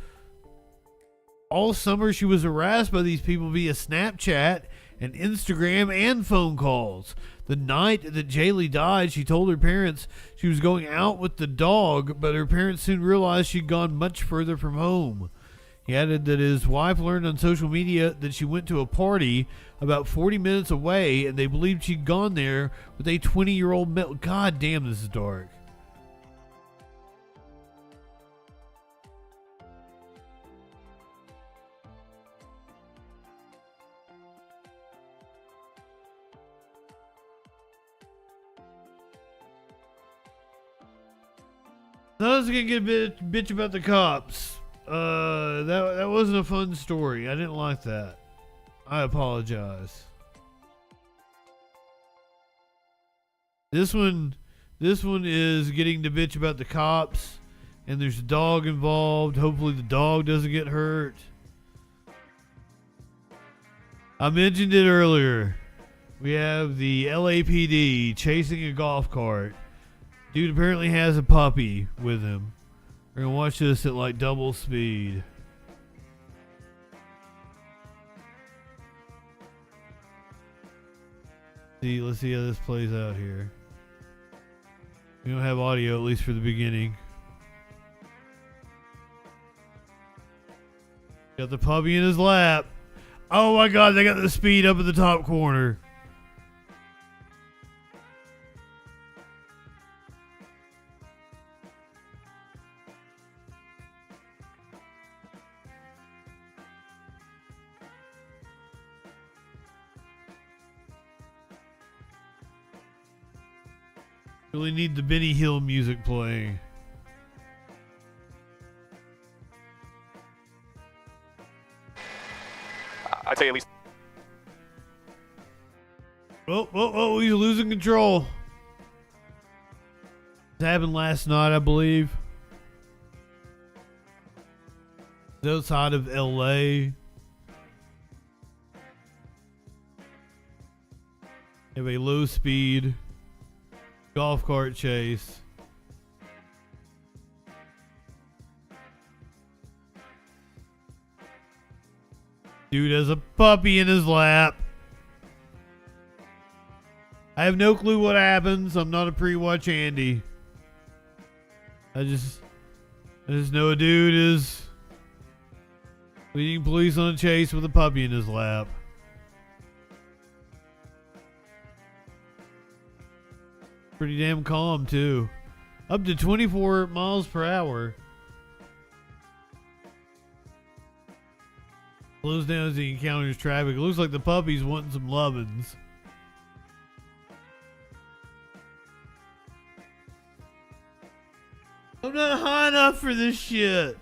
All summer, she was harassed by these people via Snapchat and Instagram and phone calls. The night that Jaylee died, she told her parents she was going out with the dog, but her parents soon realized she'd gone much further from home. He added that his wife learned on social media that she went to a party about 40 minutes away, and they believed she'd gone there with a 20-year-old male. God damn, this is dark. I was gonna get a bitch about the cops. That wasn't a fun story. I didn't like that. I apologize. This one is getting the bitch about the cops, and there's a dog involved. Hopefully the dog doesn't get hurt. I mentioned it earlier. We have the LAPD chasing a golf cart. Dude apparently has a puppy with him. We're gonna watch this at like double speed. Let's see how this plays out here. We don't have audio, at least for the beginning. Got the puppy in his lap. Oh my god, they got the speed up at the top corner. Really need the Benny Hill music playing. I'd say at least. Oh, he's losing control. This happened last night, I believe. It's outside of LA. Have a low speed golf cart chase. Dude has a puppy in his lap. I have no clue what happens. I'm not a pre-watch Andy. I just know a dude is leading police on a chase with a puppy in his lap. Pretty damn calm too. Up to 24 miles per hour. Slows down as he encounters traffic. It looks like the puppy's wanting some lovin's. I'm not high enough for this shit.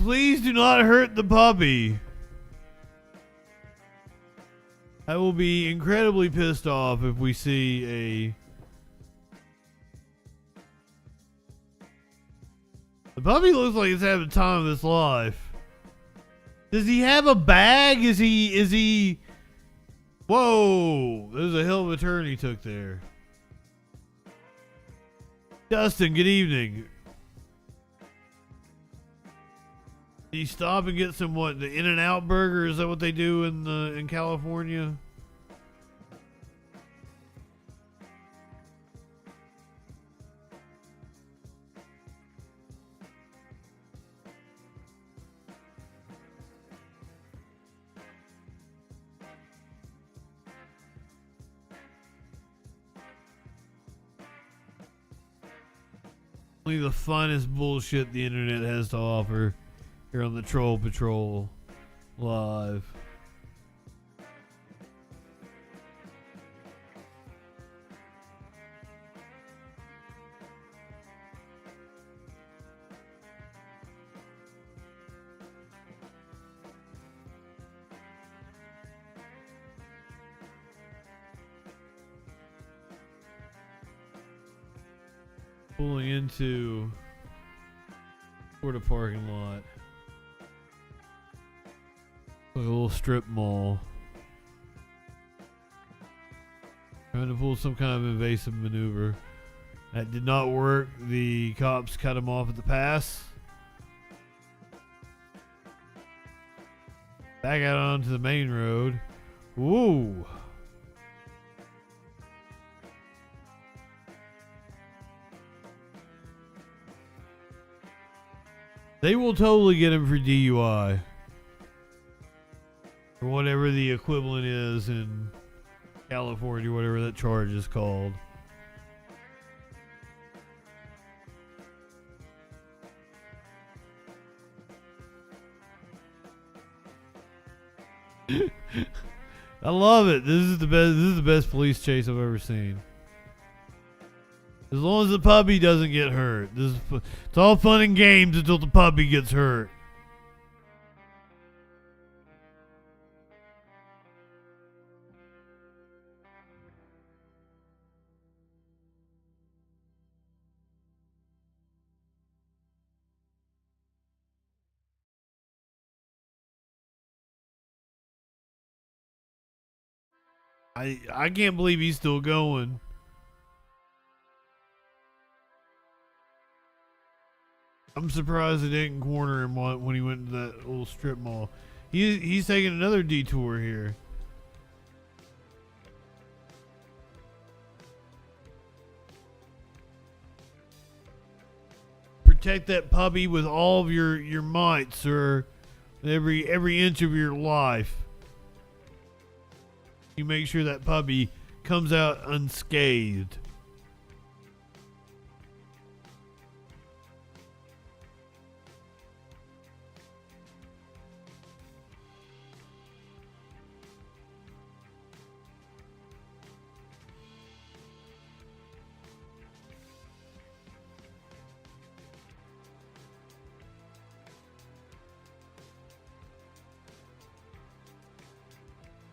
Please do not hurt the puppy. I will be incredibly pissed off if we see the puppy looks like he's having the time of his life. Does he have a bag? Is he whoa, there's a hell of a turn he took there. Justin, good evening. Did you stop and get some what? The In-N-Out burger? Is that what they do in California? Only the finest bullshit the internet has to offer here on the Troll Patrol Live. Pulling into toward a parking lot. Like a little strip mall. Trying to pull some kind of invasive maneuver. That did not work. The cops cut him off at the pass. Back out onto the main road. Whoa. They will totally get him for DUI. Or whatever the equivalent is in California, whatever that charge is called. I love it. This is the best police chase I've ever seen. As long as the puppy doesn't get hurt. It's all fun and games until the puppy gets hurt. I can't believe he's still going. I'm surprised they didn't corner him when he went to that little strip mall. He's taking another detour here. Protect that puppy with all of your might, sir. Every inch of your life. You make sure that puppy comes out unscathed.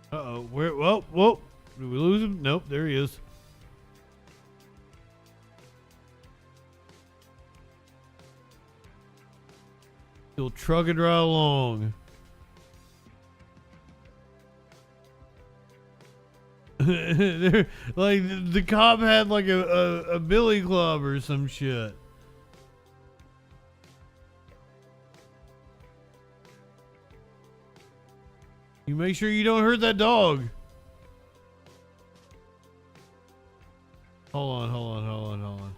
Uh-oh. Whoa. Did we lose him? Nope, there he is. He'll truck it right along. Like the cop had like a billy club or some shit. You make sure you don't hurt that dog. Hold on.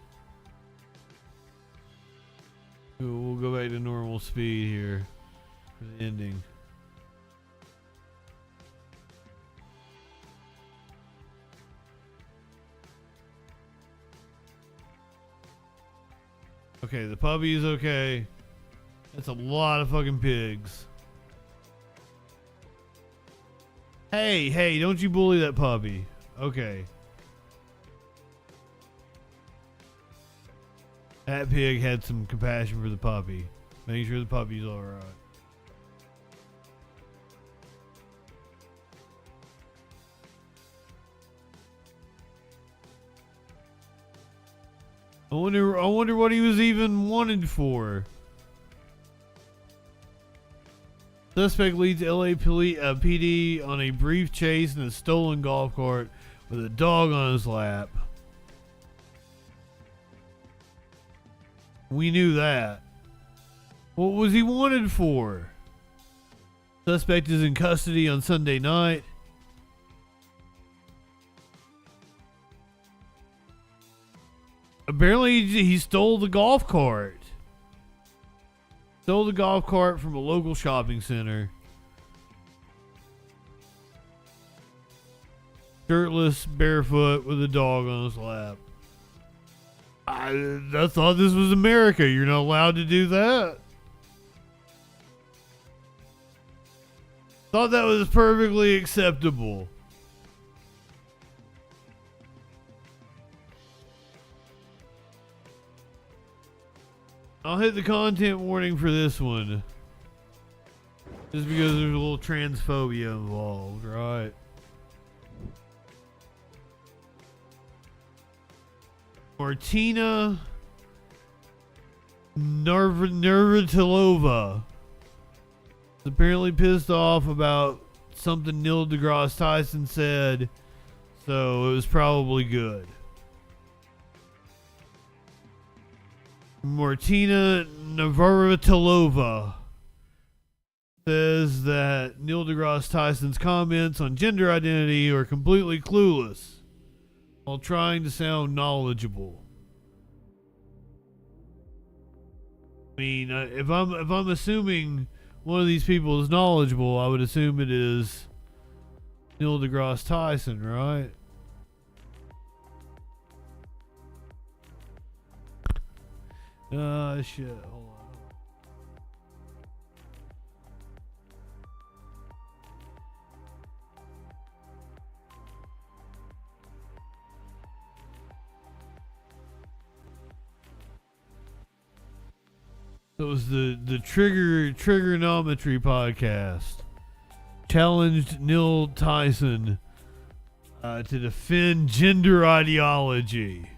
We'll go back to normal speed here for the ending. Okay, the puppy is okay. That's a lot of fucking pigs. Hey, don't you bully that puppy. Okay. That pig had some compassion for the puppy. Making sure the puppy's alright. I wonder what he was even wanted for. Suspect leads LA PD on a brief chase in a stolen golf cart with a dog on his lap. We knew that. What was he wanted for? Suspect is in custody on Sunday night. Apparently, he stole the golf cart. Stole the golf cart from a local shopping center. Shirtless, barefoot, with a dog on his lap. I thought this was America. You're not allowed to do that. Thought that was perfectly acceptable. I'll hit the content warning for this one. Just because there's a little transphobia involved, right? Martina Navratilova is apparently pissed off about something Neil deGrasse Tyson said, so it was probably good. Martina Navratilova says that Neil deGrasse Tyson's comments on gender identity are completely clueless while trying to sound knowledgeable. I mean, if I'm assuming one of these people is knowledgeable, I would assume it is Neil deGrasse Tyson, right? Shit. Hold on. It was the Trigonometry podcast. Challenged Neil Tyson to defend gender ideology.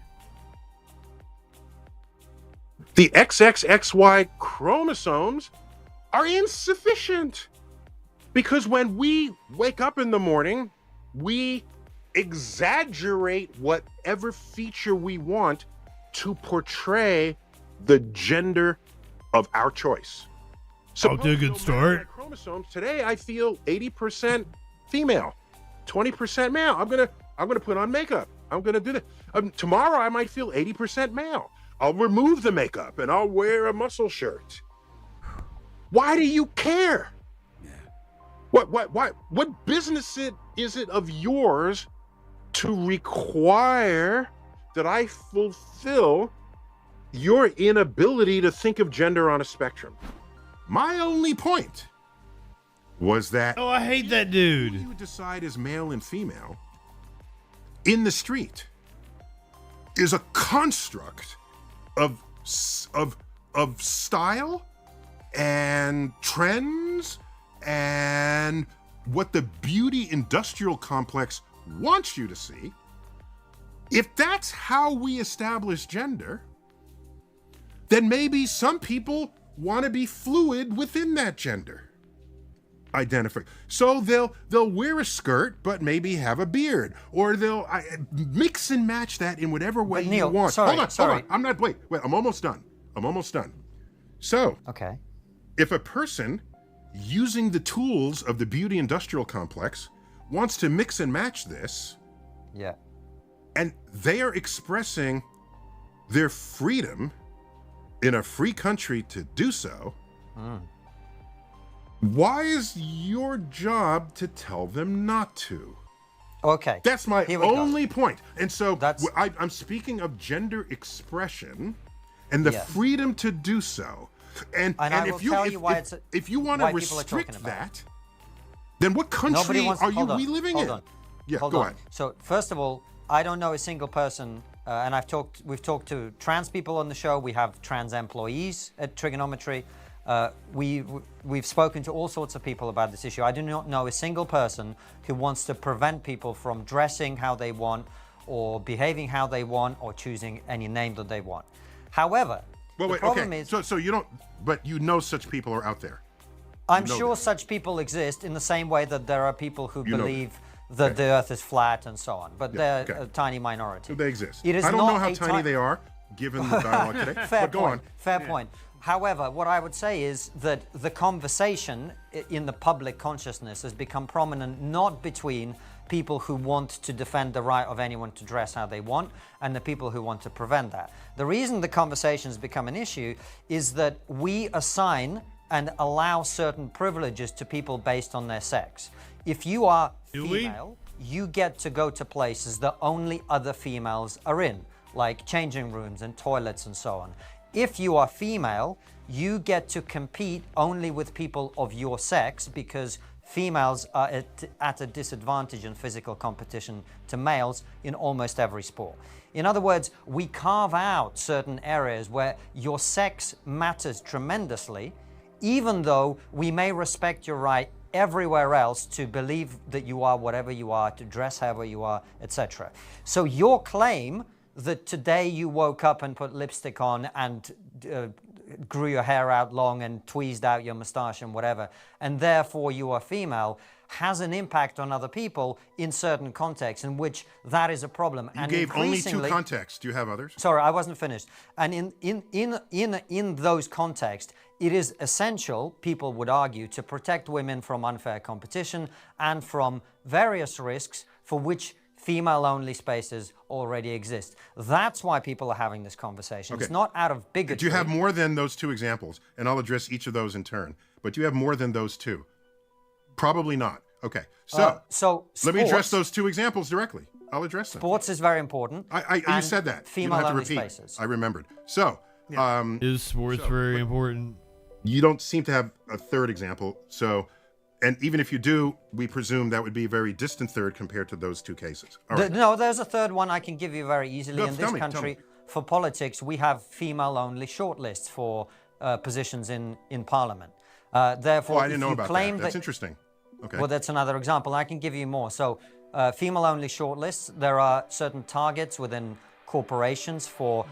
The XXXY chromosomes are insufficient because when we wake up in the morning, we exaggerate whatever feature we want to portray the gender of our choice. So to a good start. Chromosomes today, I feel 80% female, 20% male. I'm gonna put on makeup. I'm gonna do that. Tomorrow, I might feel 80% male. I'll remove the makeup and I'll wear a muscle shirt. Why do you care? What business is it of yours to require that I fulfill your inability to think of gender on a spectrum? My only point was that I hate that dude. You decide as male and female in the street is a construct of style and trends and what the beauty industrial complex wants you to see. If that's how we establish gender, then maybe some people want to be fluid within that gender identify. So they'll wear a skirt, but maybe have a beard, or they'll mix and match that in whatever way Neil, you want. Sorry. Hold on. I'm not. Wait. I'm almost done. So, okay, if a person using the tools of the beauty industrial complex wants to mix and match this, yeah, and they are expressing their freedom in a free country to do so. Why is your job to tell them not to? Okay. That's my only point. And so I'm speaking of gender expression and the freedom to do so. And if you want to restrict that, then what country are we living in? Yeah, go ahead. So first of all, I don't know a single person, and we've talked to trans people on the show. We have trans employees at Trigonometry. We've spoken to all sorts of people about this issue. I do not know a single person who wants to prevent people from dressing how they want, or behaving how they want, or choosing any name that they want. However, the problem is... So you don't... But you know such people are out there. I'm sure such people exist in the same way that there are people who believe that the Earth is flat and so on. But they're a tiny minority. They exist. It is I don't know how tiny they are, given the dialogue today. Fair But go point. on. Fair point. However, what I would say is that the conversation in the public consciousness has become prominent not between people who want to defend the right of anyone to dress how they want and the people who want to prevent that. The reason the conversation has become an issue is that we assign and allow certain privileges to people based on their sex. If you are female, you get to go to places that only other females are in, like changing rooms and toilets and so on. If you are female, you get to compete only with people of your sex because females are at a disadvantage in physical competition to males in almost every sport. In other words, we carve out certain areas where your sex matters tremendously, even though we may respect your right everywhere else to believe that you are whatever you are, to dress however you are, etc. So your claim that today you woke up and put lipstick on and grew your hair out long and tweezed out your mustache and whatever, and therefore you are female, has an impact on other people in certain contexts in which that is a problem. You gave only two contexts. Do you have others? Sorry, I wasn't finished. And in those contexts, it is essential, people would argue, to protect women from unfair competition and from various risks for which female-only spaces already exist. That's why people are having this conversation. Okay. It's not out of bigotry. Do you have more than those two examples? And I'll address each of those in turn. But do you have more than those two? Probably not. Okay. So let me address those two examples directly. I'll address them. Sports is very important. You said that. You don't have to Female-only repeat. spaces. I remembered. So, Is sports very important? You don't seem to have a third example. So, and even if you do, we presume that would be a very distant third compared to those two cases. All right. No, there's a third one I can give you very easily. No, In tell this me. country, for politics, we have female-only shortlists for positions in Parliament. Therefore, I didn't know about claim that. That's interesting. Okay. Well, that's another example. I can give you more. So, female-only shortlists, there are certain targets within corporations for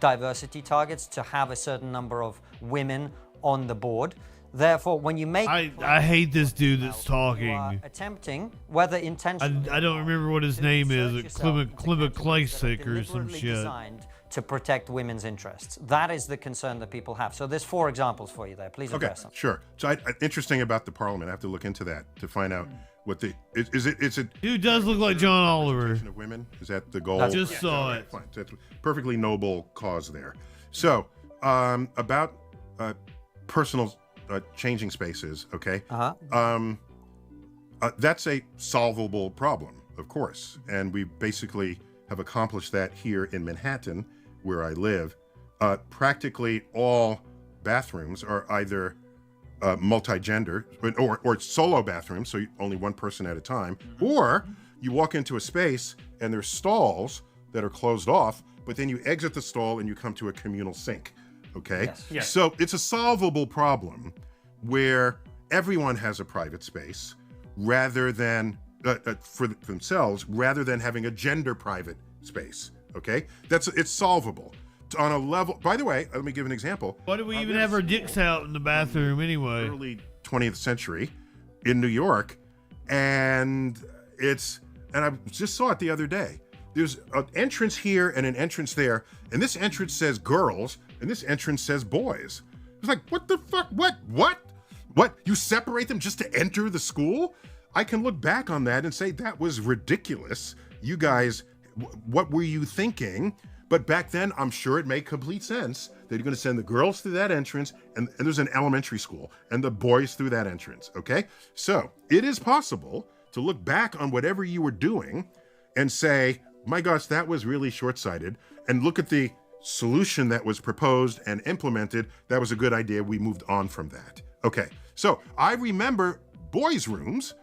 diversity targets to have a certain number of women on the board. Therefore, when you make... I hate this dude that's talking. Attempting, whether intentionally... I don't remember what his name is. Clement Classic or some shit. Designed to protect women's interests. That is the concern that people have. So there's 4 examples for you there. Please address them. Sure. So interesting about the Parliament. I have to look into that to find out what the it's a dude does look like John Oliver. Of women. Is that the goal? I just saw it. Fine. So it's a perfectly noble cause there. So about personal changing spaces. Okay. That's a solvable problem, of course, and we basically have accomplished that here in Manhattan, where I live. Practically all bathrooms are either multi-gender or solo bathrooms, so only one person at a time, or you walk into a space and there's stalls that are closed off, but then you exit the stall and you come to a communal sink, okay? Yes. So it's a solvable problem where everyone has a private space rather than for themselves, rather than having a gender private space. Okay, it's solvable on a level. By the way, let me give an example. Why do we even have our dicks out in the bathroom anyway? Early 20th century in New York, and I just saw it the other day. There's an entrance here and an entrance there, and this entrance says girls, and this entrance says boys. It's like, what the fuck? What? You separate them just to enter the school? I can look back on that and say that was ridiculous. You guys, what were you thinking? But back then, I'm sure it made complete sense that you're going to send the girls through that entrance, and there's an elementary school, and the boys through that entrance, okay? So it is possible to look back on whatever you were doing and say, my gosh, that was really short-sighted, and look at the solution that was proposed and implemented. That was a good idea. We moved on from that. Okay, so I remember boys' rooms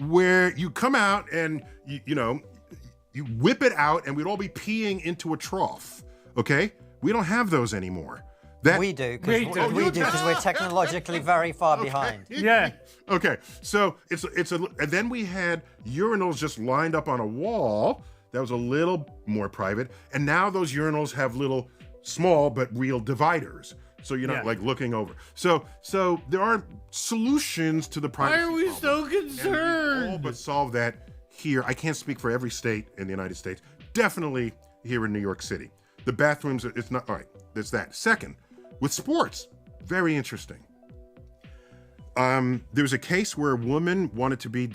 where you come out and you whip it out and we'd all be peeing into a trough. Okay, we don't have those anymore. We do because we're technologically very far behind. Yeah. Okay, so and then we had urinals just lined up on a wall. That was a little more private, and now those urinals have little small but real dividers. So you're not like looking over. So there are solutions to the privacy Why are we problem. so concerned? And we all but solve that here. I can't speak for every state in the United States. Definitely here in New York City. The bathrooms, it's not, all right, there's that. Second, with sports, very interesting. There was a case where a woman wanted to be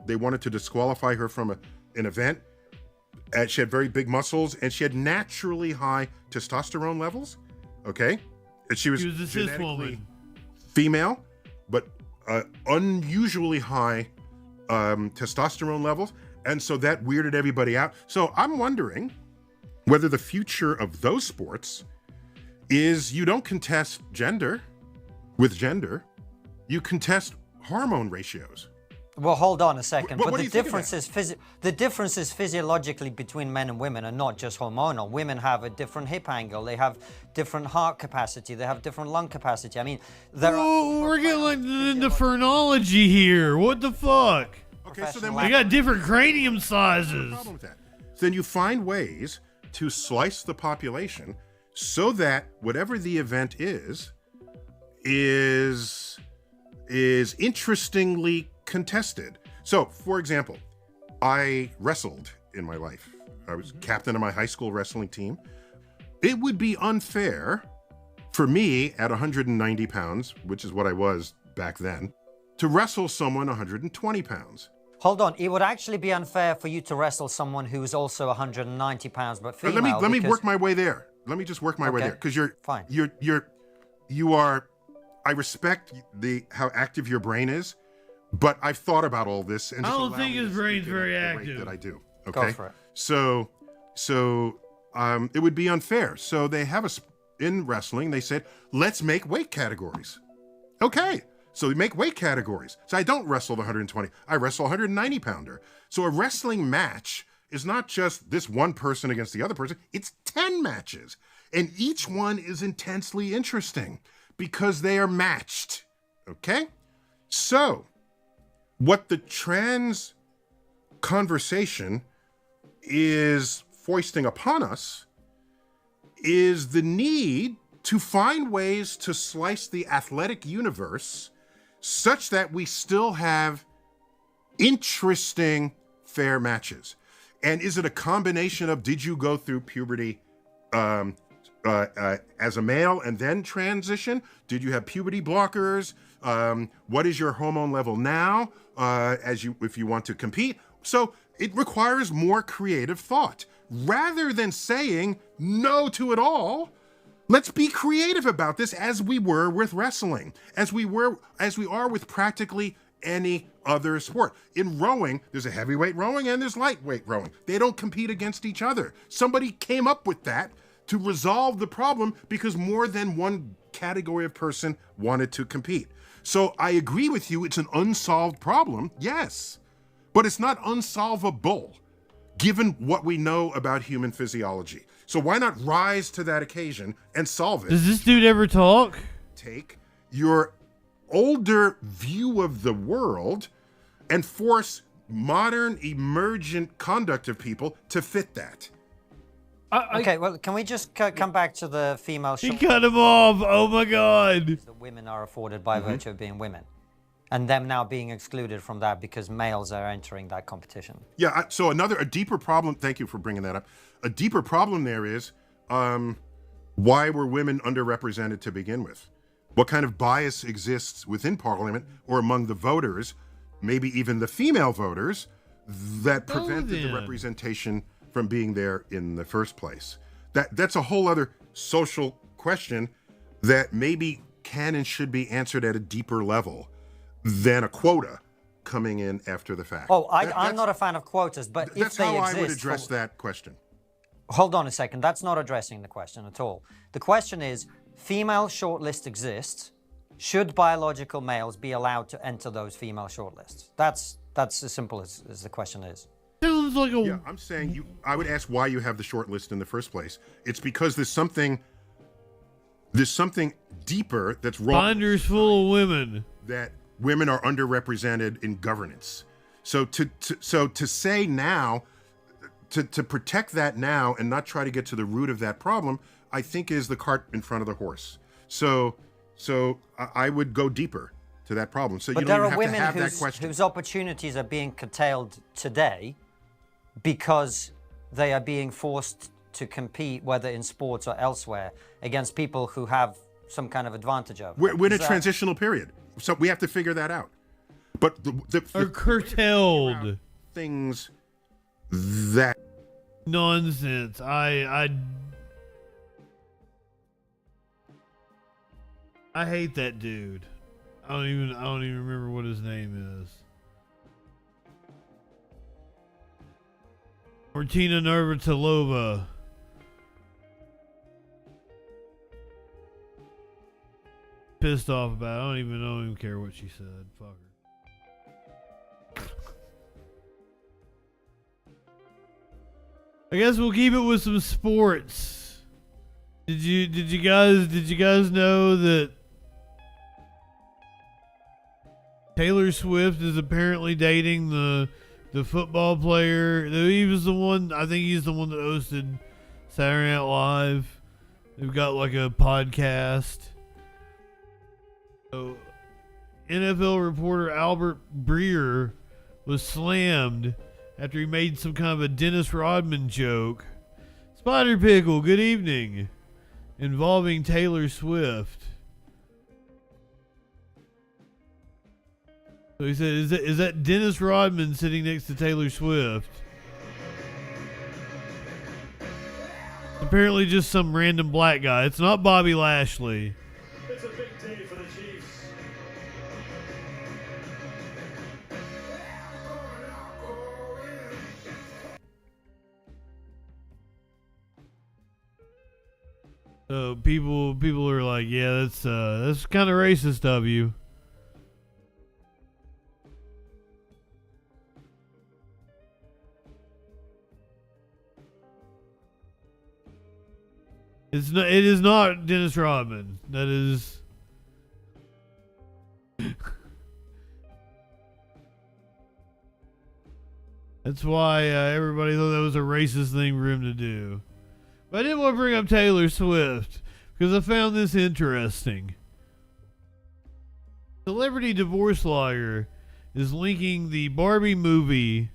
they wanted to disqualify her from an event. She had very big muscles, and she had naturally high testosterone levels, okay? And she was a cis woman. Female, but unusually high testosterone levels, and so that weirded everybody out. So I'm wondering whether the future of those sports is you don't contest gender with gender, you contest hormone ratios. Well, hold on a second. What But do the you think of differences physiologically between men and women are not just hormonal. Women have a different hip angle. They have different heart capacity. They have different lung capacity. I mean, we're getting like into phrenology here. What the fuck? Okay, so then they got different cranium sizes. Problem with that. So then you find ways to slice the population so that whatever the event is interestingly contested. So, for example, I wrestled in my life. I was captain of my high school wrestling team. It would be unfair for me at 190 pounds, which is what I was back then, to wrestle someone 120 pounds. Hold on, it would actually be unfair for you to wrestle someone who's also 190 pounds but female. Let me work my way there. Let me just work my way there, because fine. You are. I respect how active your brain is, but I've thought about all this, and I don't think his brain's very active. That I do. Go Okay. for it. So it would be unfair. So they have in wrestling. They said, let's make weight categories. Okay. So we make weight categories. So I don't wrestle the 120. I wrestle 190 pounder. So a wrestling match is not just this one person against the other person. It's 10 matches. And each one is intensely interesting because they are matched. Okay? So what the trans conversation is foisting upon us is the need to find ways to slice the athletic universe such that we still have interesting fair matches. And is it a combination of, did you go through puberty as a male and then transition? Did you have puberty blockers? What is your hormone level now if you want to compete? So it requires more creative thought. Rather than saying no to it all, let's be creative about this, as we were with wrestling, as we are with practically any other sport. In rowing, there's a heavyweight rowing and there's lightweight rowing. They don't compete against each other. Somebody came up with that to resolve the problem because more than one category of person wanted to compete. So I agree with you, it's an unsolved problem, yes, but it's not unsolvable given what we know about human physiology. So why not rise to that occasion and solve it? Does this dude ever talk? Take your older view of the world and force modern emergent conduct of people to fit that. Okay, well, can we just come back to the female He cut him off. Oh my God. that women are afforded by virtue of being women, and them now being excluded from that because males are entering that competition. Yeah, so a deeper problem, thank you for bringing that up. A deeper problem there is, why were women underrepresented to begin with? What kind of bias exists within Parliament or among the voters, maybe even the female voters, that prevented the representation from being there in the first place? That's a whole other social question that maybe can and should be answered at a deeper level than a quota coming in after the fact. Oh, I'm not a fan of quotas, but if that's they how exist, I would address that question. Hold on a second. That's not addressing the question at all. The question is, female shortlist exists. Should biological males be allowed to enter those female shortlists? That's as simple as the question is. Sounds like a... Yeah, I'm saying I would ask why you have the short list in the first place. It's because there's something deeper that's wrong. Binders full of women. That women are underrepresented in governance. So to say now, to protect that now and not try to get to the root of that problem, I think is the cart in front of the horse. So I would go deeper to that problem. So But you there don't are even have women to have that question. whose opportunities are being curtailed today because they are being forced to compete, whether in sports or elsewhere, against people who have some kind of advantage over. We're in a transitional period, so we have to figure that out. But are curtailed things that nonsense. I hate that dude. I don't even remember what his name is. Martina Navratilova. Pissed off about it. I don't even care what she said. Fuck her. I guess we'll keep it with some sports. Did you guys know that Taylor Swift is apparently dating the football player? He was the one, I think he's the one that hosted Saturday Night Live. They've got like a podcast. So, NFL reporter Albert Breer was slammed after he made some kind of a Dennis Rodman joke. Spider Pickle, good evening. Involving Taylor Swift. So he said, is that Dennis Rodman sitting next to Taylor Swift? Apparently just some random black guy. It's not Bobby Lashley. It's a big day for the Chiefs. So people are like, yeah, that's kind of racist of you. It is not Dennis Rodman. That is. That's why everybody thought that was a racist thing for him to do. But I didn't want to bring up Taylor Swift because I found this interesting. Celebrity divorce lawyer is linking the Barbie movie,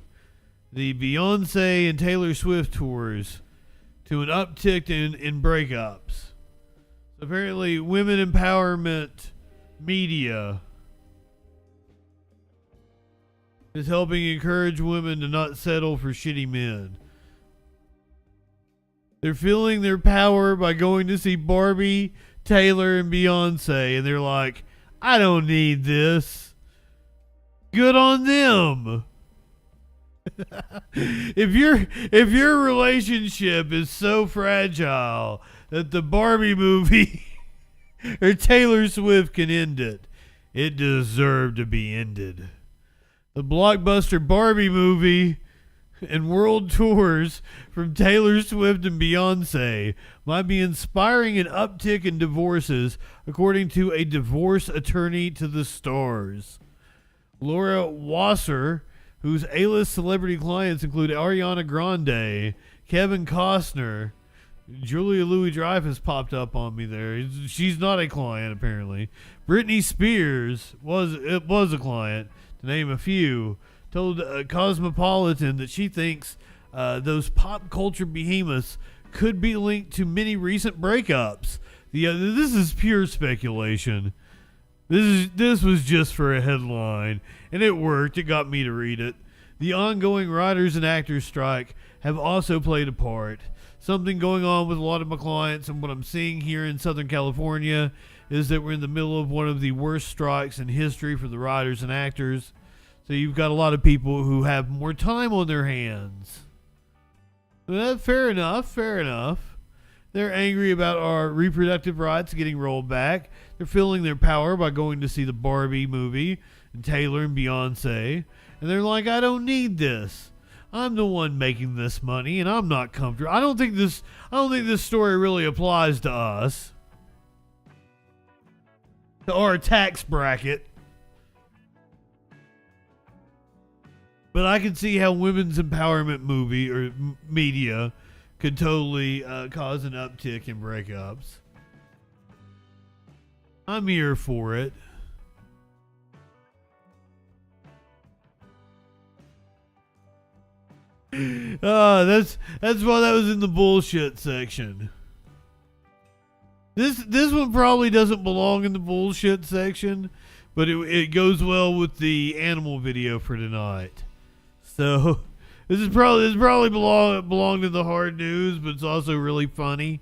the Beyonce and Taylor Swift tours, to an uptick in breakups. Apparently, women empowerment media is helping encourage women to not settle for shitty men. They're feeling their power by going to see Barbie, Taylor, and Beyonce, and they're like, I don't need this. Good on them. If your relationship is so fragile that the Barbie movie or Taylor Swift can end it, it deserved to be ended. The blockbuster Barbie movie and world tours from Taylor Swift and Beyonce might be inspiring an uptick in divorces, according to a divorce attorney to the stars. Laura Wasser, whose A-list celebrity clients include Ariana Grande, Kevin Costner, Julia Louis-Dreyfus popped up on me there. She's not a client, apparently. Britney Spears was a client, to name a few, told Cosmopolitan that she thinks those pop culture behemoths could be linked to many recent breakups. This is pure speculation. This was just for a headline, and it worked. It got me to read it. The ongoing writers and actors strike have also played a part. Something going on with a lot of my clients, and what I'm seeing here in Southern California is that we're in the middle of one of the worst strikes in history for the writers and actors. So you've got a lot of people who have more time on their hands. Fair enough. They're angry about our reproductive rights getting rolled back. They're feeling their power by going to see the Barbie movie and Taylor and Beyonce. And they're like, I don't need this. I'm the one making this money and I'm not comfortable. I don't think this story really applies to us. To our tax bracket. But I can see how women's empowerment movie or media could totally cause an uptick in breakups. I'm here for it. That's why that was in the bullshit section. This one probably doesn't belong in the bullshit section, but it goes well with the animal video for tonight. So this probably belonged in the hard news, but it's also really funny.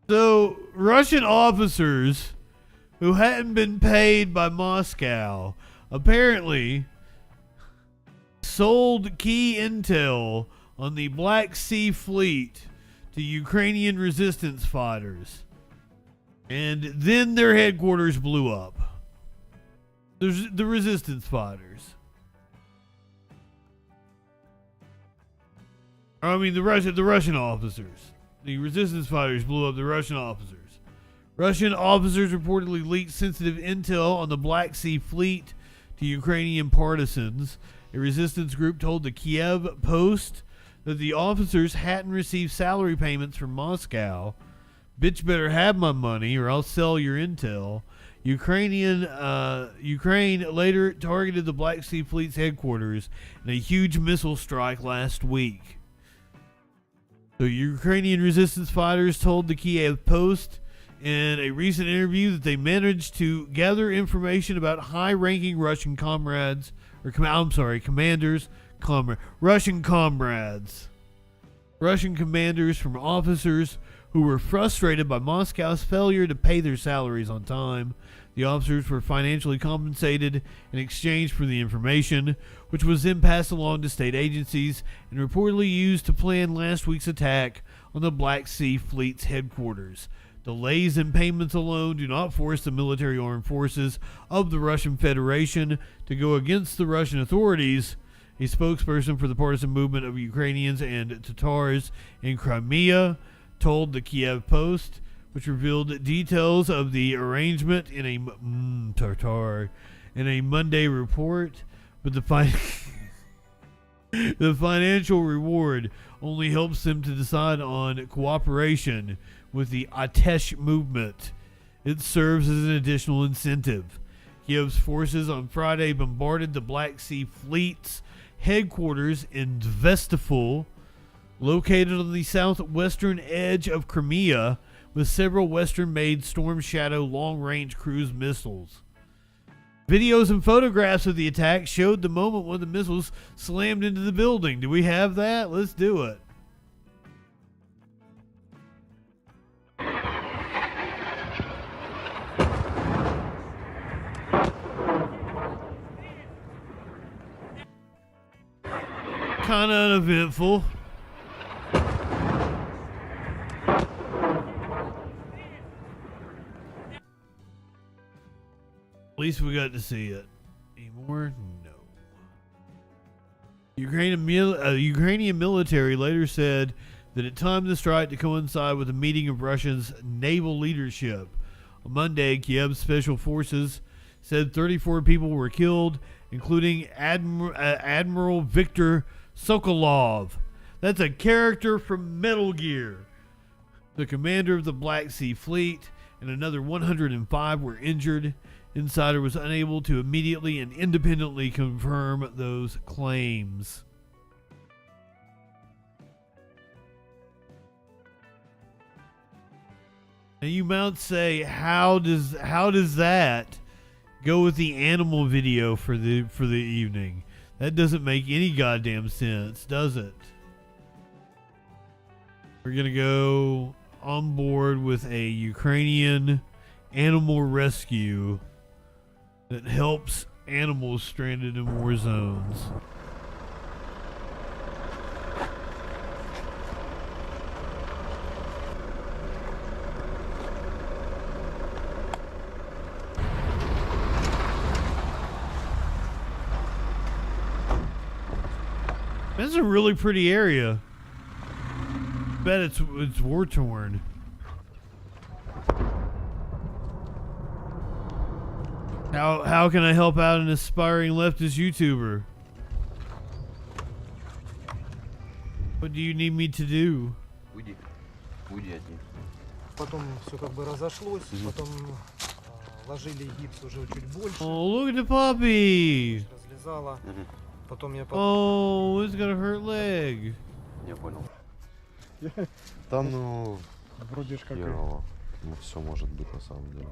So Russian officers who hadn't been paid by Moscow apparently sold key intel on the Black Sea Fleet to Ukrainian resistance fighters. And then their headquarters blew up. There's the resistance fighters. I mean the Russian officers. The resistance fighters blew up the Russian officers. Russian officers reportedly leaked sensitive intel on the Black Sea Fleet to Ukrainian partisans. A resistance group told the Kiev Post that the officers hadn't received salary payments from Moscow. Bitch better have my money or I'll sell your intel. Ukraine later targeted the Black Sea Fleet's headquarters in a huge missile strike last week. So Ukrainian resistance fighters told the Kiev Post in a recent interview that they managed to gather information about high-ranking Russian commanders, Russian comrades. Russian commanders from officers who were frustrated by Moscow's failure to pay their salaries on time. The officers were financially compensated in exchange for the information, which was then passed along to state agencies and reportedly used to plan last week's attack on the Black Sea Fleet's headquarters. Delays in payments alone do not force the military armed forces of the Russian Federation to go against the Russian authorities. A spokesperson for the partisan movement of Ukrainians and Tatars in Crimea told the Kiev Post, which revealed details of the arrangement in a Monday report, but the financial reward only helps them to decide on cooperation with the Atesh movement. It serves as an additional incentive. Kiev's forces on Friday bombarded the Black Sea Fleet's headquarters in Dvestaful, located on the southwestern edge of Crimea, with several Western-made Storm Shadow long-range cruise missiles. Videos and photographs of the attack showed the moment when the missiles slammed into the building. Do we have that? Let's do it. Kind of uneventful. At least we got to see it. Anymore? No. Ukrainian military later said that it timed the strike to coincide with a meeting of Russia's naval leadership. On Monday, Kiev Special Forces said 34 people were killed, including Admiral Viktor Sokolov. That's a character from Metal Gear. The commander of the Black Sea Fleet, and another 105 were injured. Insider was unable to immediately and independently confirm those claims. Now you might say, how does that go with the animal video for the evening? That doesn't make any goddamn sense, does it? We're gonna go on board with a Ukrainian animal rescue that helps animals stranded in war zones. That's a really pretty area. Bet it's war torn. How can I help out an aspiring leftist YouTuber? What do you need me to do? Потом все как бы разошлось, потом Oh, look at the puppy. Oh, it's got a hurt leg. Я понял. Да ну, херово. Ну, все может быть на самом деле.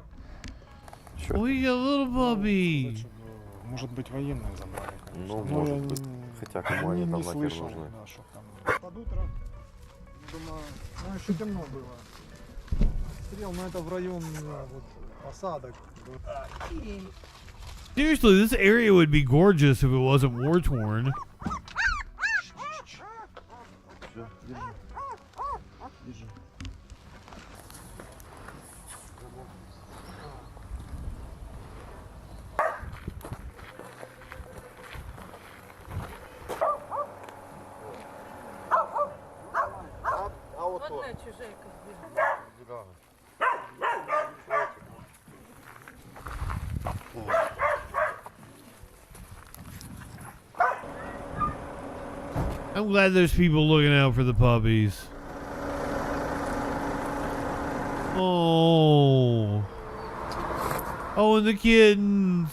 Oh, you got a little puppy. Может быть, военные забрали, конечно. Ну, может быть. Хотя кому они там нахер нужны? Под утро, думаю, ну еще темно было. Стрел, но это в район вот, посадок. Seriously, this area would be gorgeous if it wasn't war-torn. I'm glad there's people looking out for the puppies. Oh. Oh, and the kittens.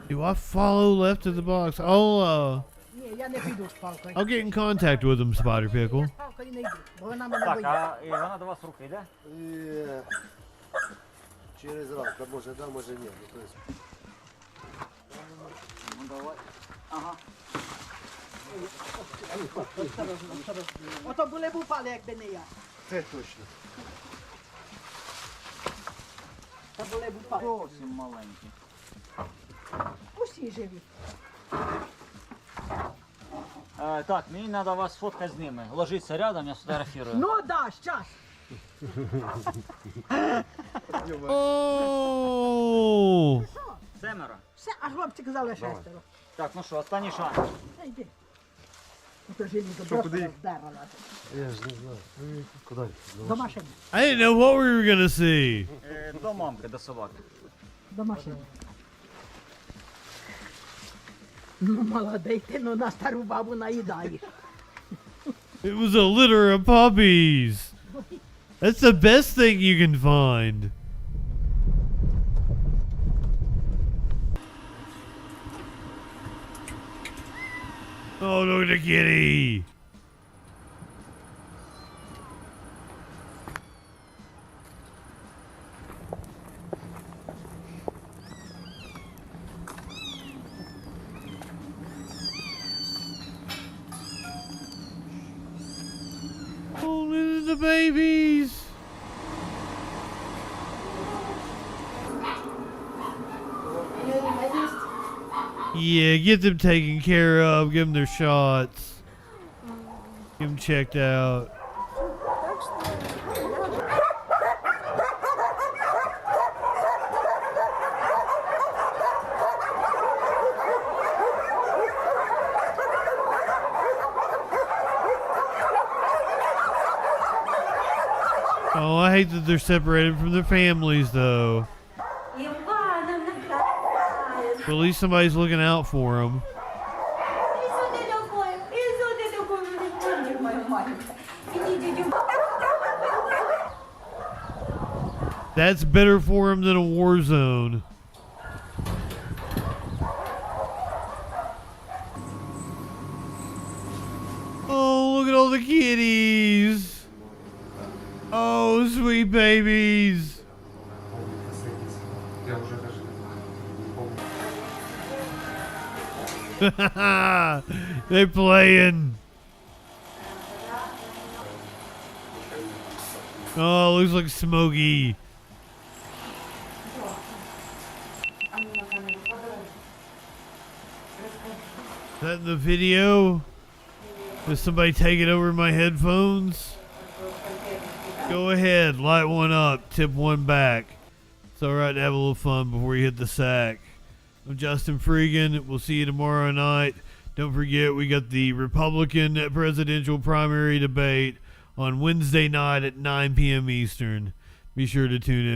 Do I follow left of the box? I'll get in contact with him, Spider Pickle. Так, а вона до вас руки йде? Через раз, да, може да, може ні. Ну давай. Ага. Ото були б упали, якби не я. Це точно. Та були б упали. Зовсім маленькі. Усі живі. Так, мені треба вас фоткати з ними. Ложіться рядом, я сфотографірую. Ну да, щас. Oh. Семеро. Все, а хлопчик казали шестеро. Так, ну що, останній шанс. Йди. Ото желізо просто роздерла. Я ж не знаю. Куди? До машини. I didn't know what we were gonna see. До мамки, до собаки. До машини. Ну, молодий ти, ну на стару бабу наїдаєш. It was a litter of puppies. That's the best thing you can find. Oh, look at the kitty. Oh, look at the babies. Yeah, get them taken care of. Give them their shots. Get them checked out. Oh, I hate that they're separated from their families, though. But at least somebody's looking out for them. That's better for them than a war zone. Oh, look at all the kitties. Oh, sweet babies. They're playing. Oh, looks like Smokey. Is that in the video? Does somebody take it over my headphones? Go ahead, light one up, tip one back. It's alright to have a little fun before you hit the sack. I'm JustinFREAKIN. We'll see you tomorrow night. Don't forget, we got the Republican presidential primary debate on Wednesday night at 9 p.m. Eastern. Be sure to tune in.